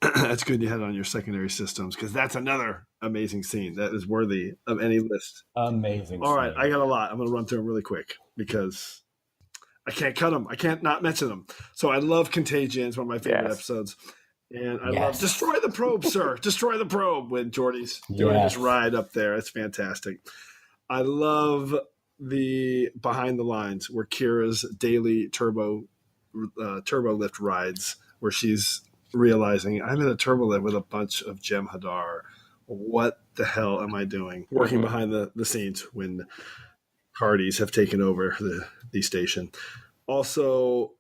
that's good you had it on your secondary systems, because that's another amazing scene that is worthy of any list. Amazing. All right, I got a lot. I'm going to run through them really quick because I can't cut them. I can't not mention them. So I love Contagion. It's one of my favorite episodes. And I love Destroy the Probe, sir. Destroy the Probe when Geordi's doing his ride up there. It's fantastic. I love the Behind the Lines where Kira's daily turbo lift rides, where she's realizing I'm in a turbo lift with a bunch of Jem'Hadar. What the hell am I doing? Working behind the scenes when Hardys have taken over the station. Also,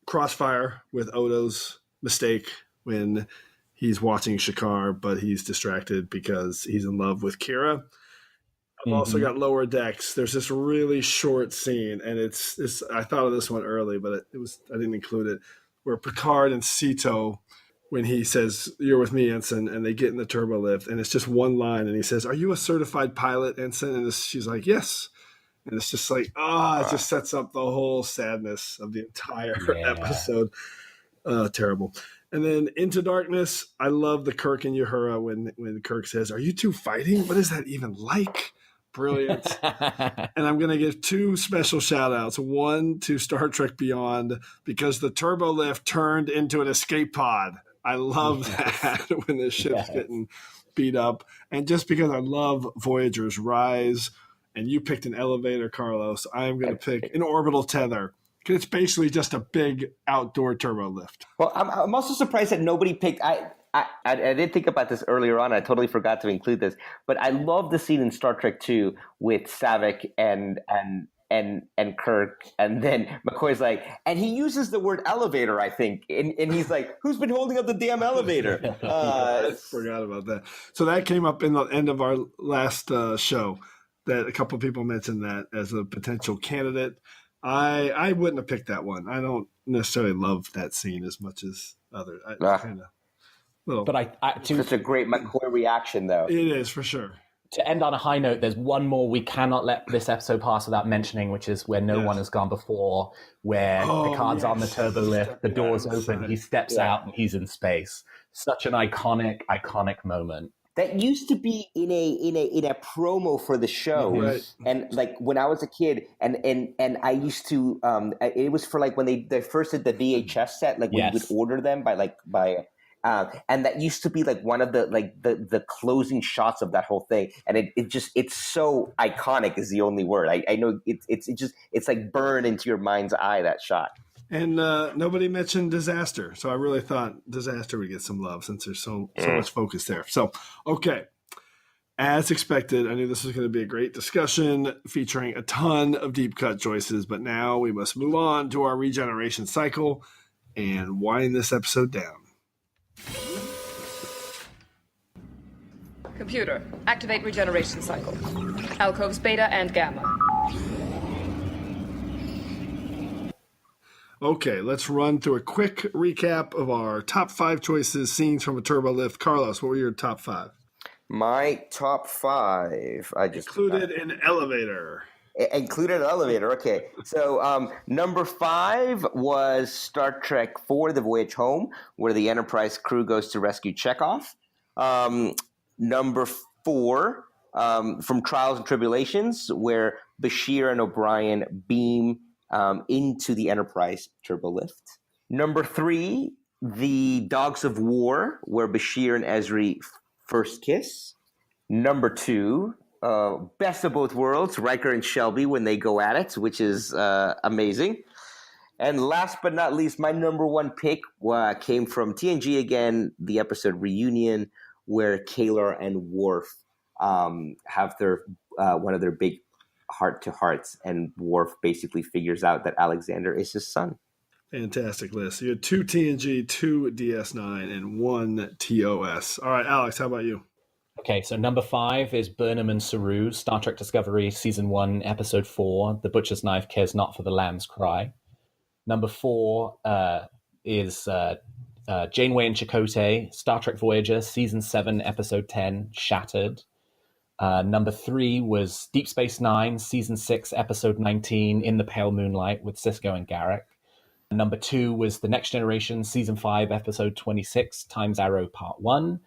Crossfire with Odo's mistake when he's watching Shakar, but he's distracted because he's in love with Kira. I've also got Lower Decks. There's this really short scene, and it's I thought of this one early, but I didn't include it, where Picard and Sito, when he says, "You're with me, Ensign," and they get in the turbo lift, and it's just one line, and he says, "Are you a certified pilot, Ensign?" And she's like, "Yes." And it's just like, it just sets up the whole sadness of the entire episode. Terrible. And then Into Darkness, I love the Kirk and Uhura when Kirk says, "Are you two fighting? What is that even like?" Brilliant. And I'm going to give two special shout outs. One to Star Trek Beyond, because the turbo lift turned into an escape pod. I love that when the ship's getting beat up. And just because I love Voyager's Rise, and you picked an elevator, Carlos, I am going to pick an orbital tether. It's basically just a big outdoor turbo lift. Well, I'm also surprised that nobody picked. I did think about this earlier on. I totally forgot to include this, but I love the scene in Star Trek 2 with Saavik and Kirk, and then McCoy's like, and he uses the word elevator, I think, and he's like, "Who's been holding up the damn elevator?" I forgot about that. So that came up in the end of our last show. That a couple of people mentioned that as a potential candidate. I wouldn't have picked that one. I don't necessarily love that scene as much as others. Such a great McCoy reaction, though. It is, for sure. To end on a high note, there's one more we cannot let this episode pass without mentioning, which is where no one has gone before, where Picard's on the turbo lift, the doors open, he steps out, and he's in space. Such an iconic moment. That used to be in a promo for the show, right. And like when I was a kid, and I used to, it was for like when they first did the VHS set, like when you would order them and that used to be like one of the closing shots of that whole thing, and it's so iconic is the only word. I know it's like burned into your mind's eye, that shot. And nobody mentioned Disaster, so I really thought Disaster would get some love since there's so much focus there. So, okay. As expected, I knew this was going to be a great discussion featuring a ton of deep cut choices, but now we must move on to our regeneration cycle and wind this episode down. Computer, activate regeneration cycle. Alcoves beta and gamma. Okay, let's run through a quick recap of our top 5 choices, scenes from a Turbolift. Carlos, what were your top 5? My top 5, I just included an elevator. Included an elevator. Okay, so number 5 was Star Trek IV: The Voyage Home, where the Enterprise crew goes to rescue Chekhov. Number 4, from Trials and Tribulations, where Bashir and O'Brien beam into the Enterprise Turbolift. Number 3, The Dogs of War, where Bashir and Ezri first kiss. Number 2, Best of Both Worlds, Riker and Shelby when they go at it, which is amazing. And last but not least, my number 1 pick came from TNG again, the episode Reunion, where Kalar and Worf have their one of their big heart-to-hearts, and Worf basically figures out that Alexander is his son. Fantastic list. You had 2 TNG, 2 DS9, and 1 TOS. All right, Alex, how about you? Okay, so number 5 is Burnham and Saru, Star Trek Discovery, Season 1, Episode 4, The Butcher's Knife Cares Not for the Lamb's Cry. Number 4 is Janeway and Chakotay, Star Trek Voyager, Season 7, Episode 10, Shattered. Number 3 was Deep Space Nine, Season 6, Episode 19, In the Pale Moonlight with Sisko and Garak. Number 2 was The Next Generation, Season 5, Episode 26, Time's Arrow Part 1,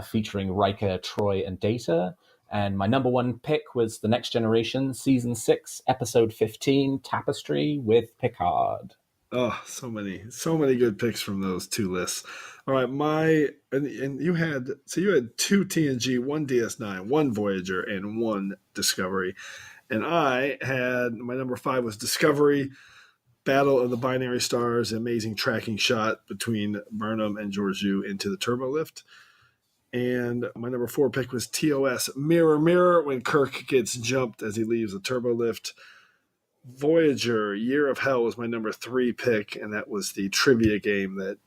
featuring Riker, Troy, and Data. And my number 1 pick was The Next Generation, Season 6, Episode 15, Tapestry with Picard. Oh, so many good picks from those 2 lists. All right, and you had 2 TNG, 1 DS9, 1 Voyager, and 1 Discovery. And I had, my number 5 was Discovery, Battle of the Binary Stars, amazing tracking shot between Burnham and Georgiou into the Turbolift. And my number 4 pick was TOS, Mirror, Mirror, when Kirk gets jumped as he leaves the Turbolift. Voyager, Year of Hell was my number 3 pick, and that was the trivia game that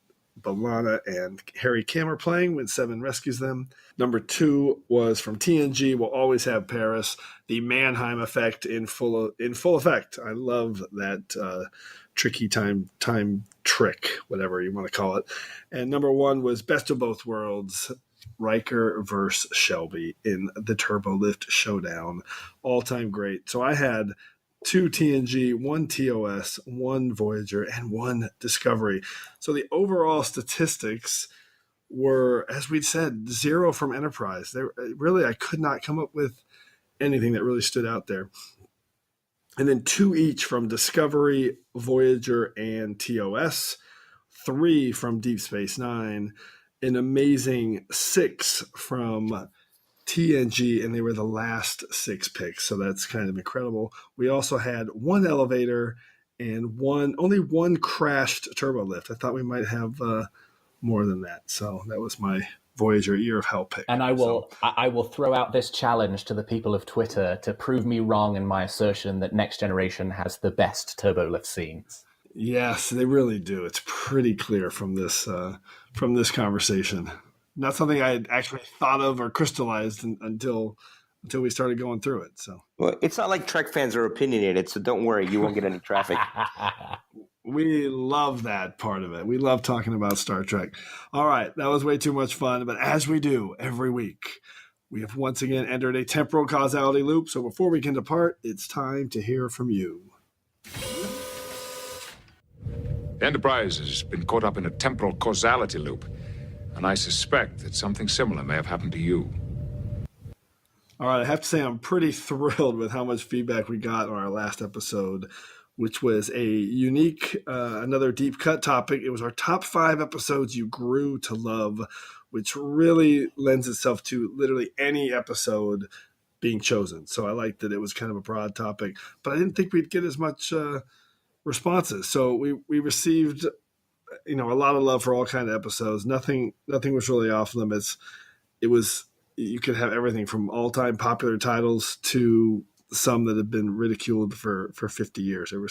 B'Elanna and Harry Kim are playing when Seven rescues them. Number 2 was from TNG, We'll Always Have Paris, the Mannheim effect in full effect. I love that tricky time trick, whatever you want to call it. And number 1 was Best of Both Worlds, Riker versus Shelby in the Turbolift Showdown. All-time great. So I had 2 TNG, 1 TOS, 1 Voyager, and 1 Discovery. So the overall statistics were, as we'd said, 0 from Enterprise. Really, I could not come up with anything that really stood out there. And then 2 each from Discovery, Voyager, and TOS. 3 from Deep Space Nine. An amazing 6 from TNG, and they were the last 6 picks, so that's kind of incredible. We also had 1 elevator and only 1 crashed Turbolift. I thought we might have more than that, so that was my Voyager Year of Hell pick. And I will throw out this challenge to the people of Twitter to prove me wrong in my assertion that Next Generation has the best Turbolift scenes. Yes, they really do. It's pretty clear from this conversation. Not something I had actually thought of or crystallized until we started going through it. So, well, it's not like Trek fans are opinionated, so don't worry, you won't get any traffic. We love that part of it. We love talking about Star Trek. All right, that was way too much fun, but as we do every week, we have once again entered a temporal causality loop. So before we can depart, it's time to hear from you. The Enterprise has been caught up in a temporal causality loop. and I suspect that something similar may have happened to you. All right, I have to say I'm pretty thrilled with how much feedback we got on our last episode, which was a unique, another deep cut topic. It was our top 5 episodes you grew to love, which really lends itself to literally any episode being chosen. So I liked that it was kind of a broad topic, but I didn't think we'd get as much responses. So we received, a lot of love for all kinds of episodes. Nothing was really off limits. You could have everything from all-time popular titles to some that have been ridiculed for 50 years. There were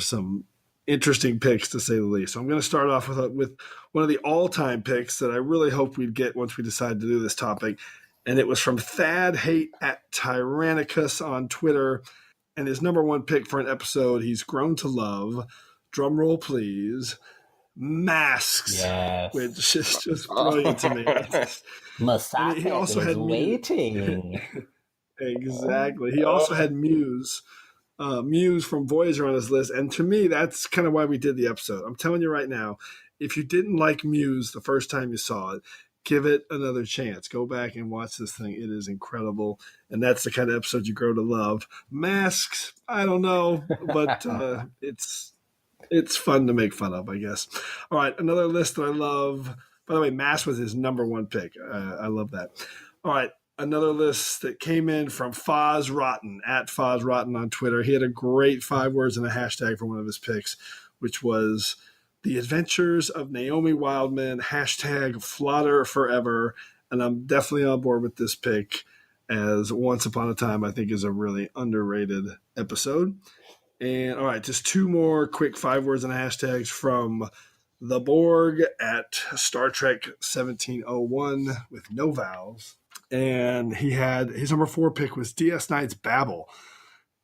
some interesting picks, to say the least. So I'm going to start off with one of the all-time picks that I really hoped we'd get once we decided to do this topic, and it was from Thad Hate at Tyrannicus on Twitter, and his number 1 pick for an episode he's grown to love. Drum roll, please. Masks, yes. Which is just brilliant to me. Masaka he also is had waiting. Exactly. He also had Muse from Voyager on his list, and to me, that's kind of why we did the episode. I'm telling you right now, if you didn't like Muse the first time you saw it, give it another chance. Go back and watch this thing. It is incredible, and that's the kind of episode you grow to love. Masks, I don't know, but it's fun to make fun of, I guess. All right, another list that I love. By the way, Mass was his number 1 pick. I love that. All right, another list that came in from Foz Rotten, at Foz Rotten on Twitter. He had a great 5 words and a hashtag for one of his picks, which was The Adventures of Naomi Wildman, hashtag Flodder Forever. And I'm definitely on board with this pick, as Once Upon a Time, I think, is a really underrated episode. And all right, just 2 more quick 5 words and hashtags from the Borg at Star Trek 1701 with no vowels. And he had his number 4 pick was DS9's Babel.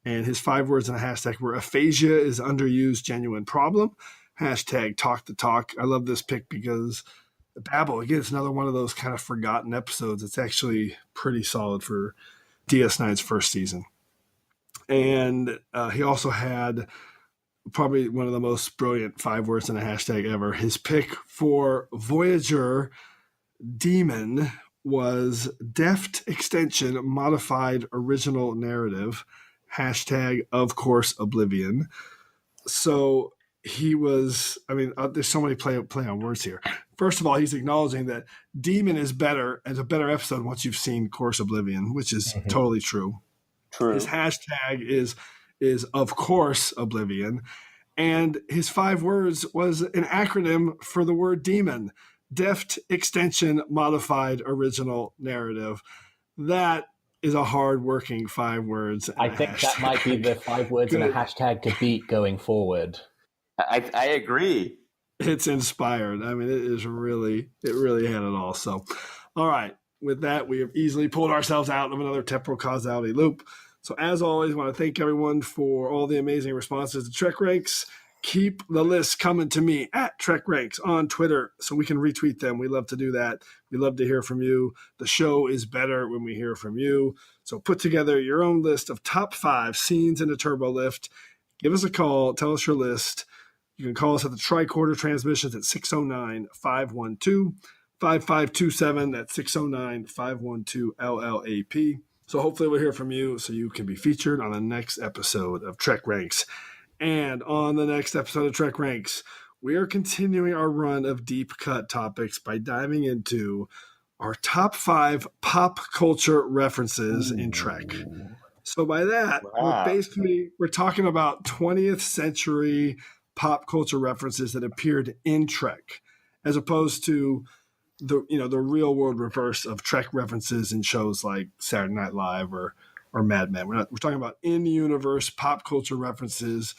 And his 5 words and a hashtag were aphasia is underused genuine problem. Hashtag talk the talk. I love this pick because Babel, again, it's another one of those kind of forgotten episodes. It's actually pretty solid for DS9's first season. And he also had probably one of the most brilliant 5 words and a hashtag ever. His pick for Voyager Demon was deft extension modified original narrative, hashtag of course Oblivion. So he was, there's so many play on words here. First of all, he's acknowledging that Demon is better as a better episode once you've seen Course Oblivion, which is totally true. True. His hashtag is of course Oblivion, and his 5 words was an acronym for the word demon. Deft extension modified original narrative. That is a hard-working 5 words. I think that might be the 5 words and a hashtag to beat going forward. I agree. It's inspired. It really had it all. So, all right. With that, we have easily pulled ourselves out of another temporal causality loop. So as always, I want to thank everyone for all the amazing responses to Trek Ranks. Keep the list coming to me at TrekRanks on Twitter so we can retweet them. We love to do that. We love to hear from you. The show is better when we hear from you. So put together your own list of top 5 scenes in a Turbolift. Give us a call. Tell us your list. You can call us at the Tricorder transmissions at 609-512-5527. That's 609-512-LLAP. So hopefully we'll hear from you so you can be featured on the next episode of Trek Ranks. And on the next episode of Trek Ranks, we are continuing our run of deep cut topics by diving into our top 5 pop culture references in Trek. So by that, we're talking about 20th century pop culture references that appeared in Trek, as opposed to the real world reverse of Trek references in shows like Saturday Night Live or Mad Men. We're talking about in-universe pop culture references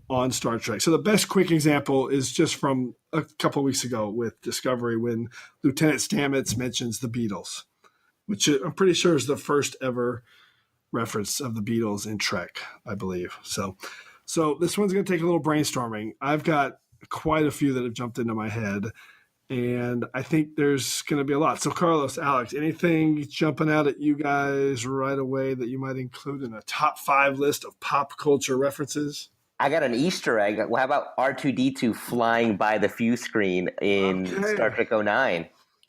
on Star Trek. So the best quick example is just from a couple of weeks ago with Discovery when Lieutenant Stamets mentions the Beatles, which I'm pretty sure is the first ever reference of the Beatles in Trek, I believe. So this one's going to take a little brainstorming. I've got quite a few that have jumped into my head, and I think there's going to be a lot. So Carlos, Alex, anything jumping out at you guys right away that you might include in a top 5 list of pop culture references? I got an Easter egg. Well, how about R2-D2 flying by the view screen in Star Trek 09?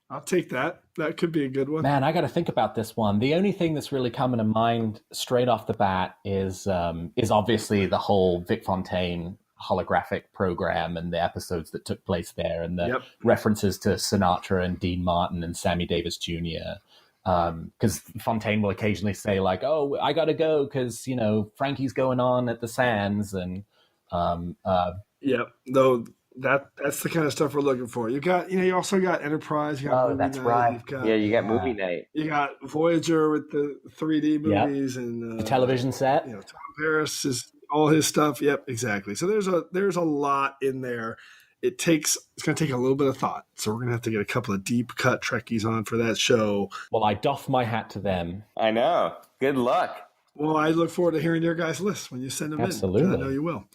I'll take that. That could be a good one. Man, I got to think about this one. The only thing that's really coming to mind straight off the bat is obviously the whole Vic Fontaine holographic program and the episodes that took place there, and the references to Sinatra and Dean Martin and Sammy Davis Jr. Because Fontaine will occasionally say like, "Oh, I got to go because Frankie's going on at the Sands," and though. That's the kind of stuff we're looking for. You got, you also got Enterprise. You got that's night. right. You got movie night. You got Voyager with the 3D movies and the television set. Tom Paris is all his stuff. Yep, exactly. So there's a lot in there. It's going to take a little bit of thought. So we're going to have to get a couple of deep cut Trekkies on for that show. Well, I doff my hat to them. I know. Good luck. Well, I look forward to hearing your guys' lists when you send them Absolutely. in. I know you will.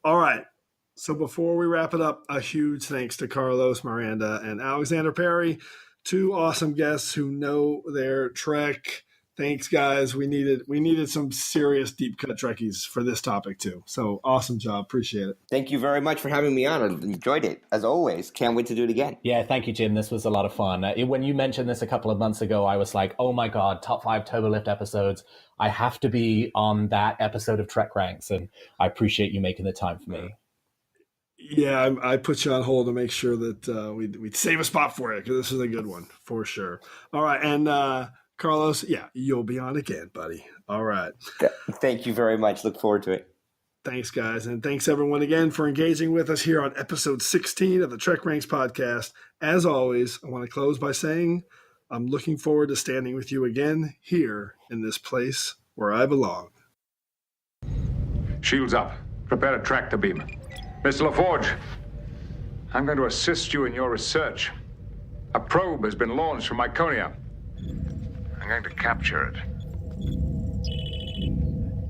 All right. So before we wrap it up, a huge thanks to Carlos Miranda and Alexander Perry, two awesome guests who know their Trek. Thanks, guys. We needed some serious deep cut Trekkies for this topic too. So awesome job. Appreciate it. Thank you very much for having me on. I enjoyed it as always. Can't wait to do it again. Yeah, thank you, Jim. This was a lot of fun. When you mentioned this a couple of months ago, I was like, oh my God, top 5 Turbolift episodes. I have to be on that episode of Trek Ranks, and I appreciate you making the time for me. Yeah, I put you on hold to make sure that we'd save a spot for you because this is a good one for sure. All right, and Carlos, you'll be on again, buddy. All right. Thank you very much. Look forward to it. Thanks, guys, and thanks everyone again for engaging with us here on episode 16 of the TrekRanks Podcast. As always, I want to close by saying I'm looking forward to standing with you again here in this place where I belong. Shields up. Prepare a tractor beam. Mr. LaForge, I'm going to assist you in your research. A probe has been launched from Myconia. I'm going to capture it.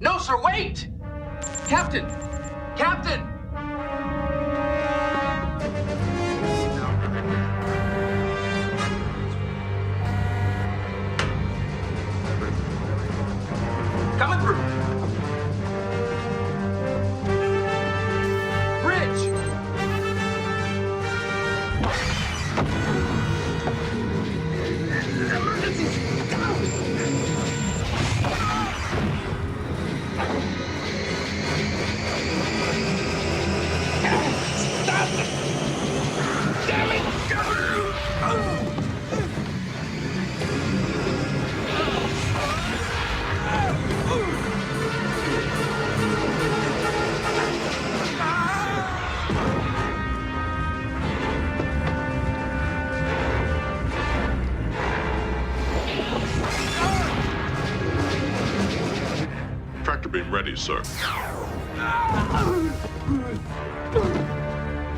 No, sir, wait! Captain! Captain! Coming through! Ready, sir.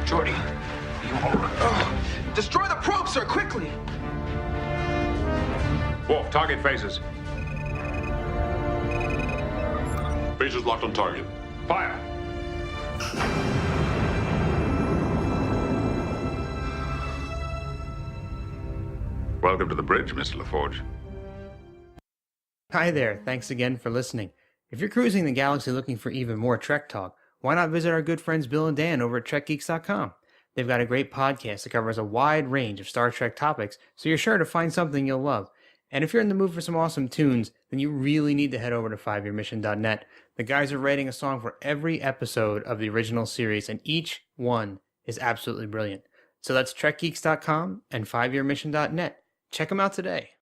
Jordy, you all right? Destroy the probe, sir, quickly! Wolf, target phases. Phases locked on target. Fire! Welcome to the bridge, Mr. LaForge. Hi there, thanks again for listening. If you're cruising the galaxy looking for even more Trek talk, why not visit our good friends Bill and Dan over at TrekGeeks.com? They've got a great podcast that covers a wide range of Star Trek topics, so you're sure to find something you'll love. And if you're in the mood for some awesome tunes, then you really need to head over to 5yearmission.net. The guys are writing a song for every episode of the original series, and each one is absolutely brilliant. So that's TrekGeeks.com and 5yearmission.net. Check them out today.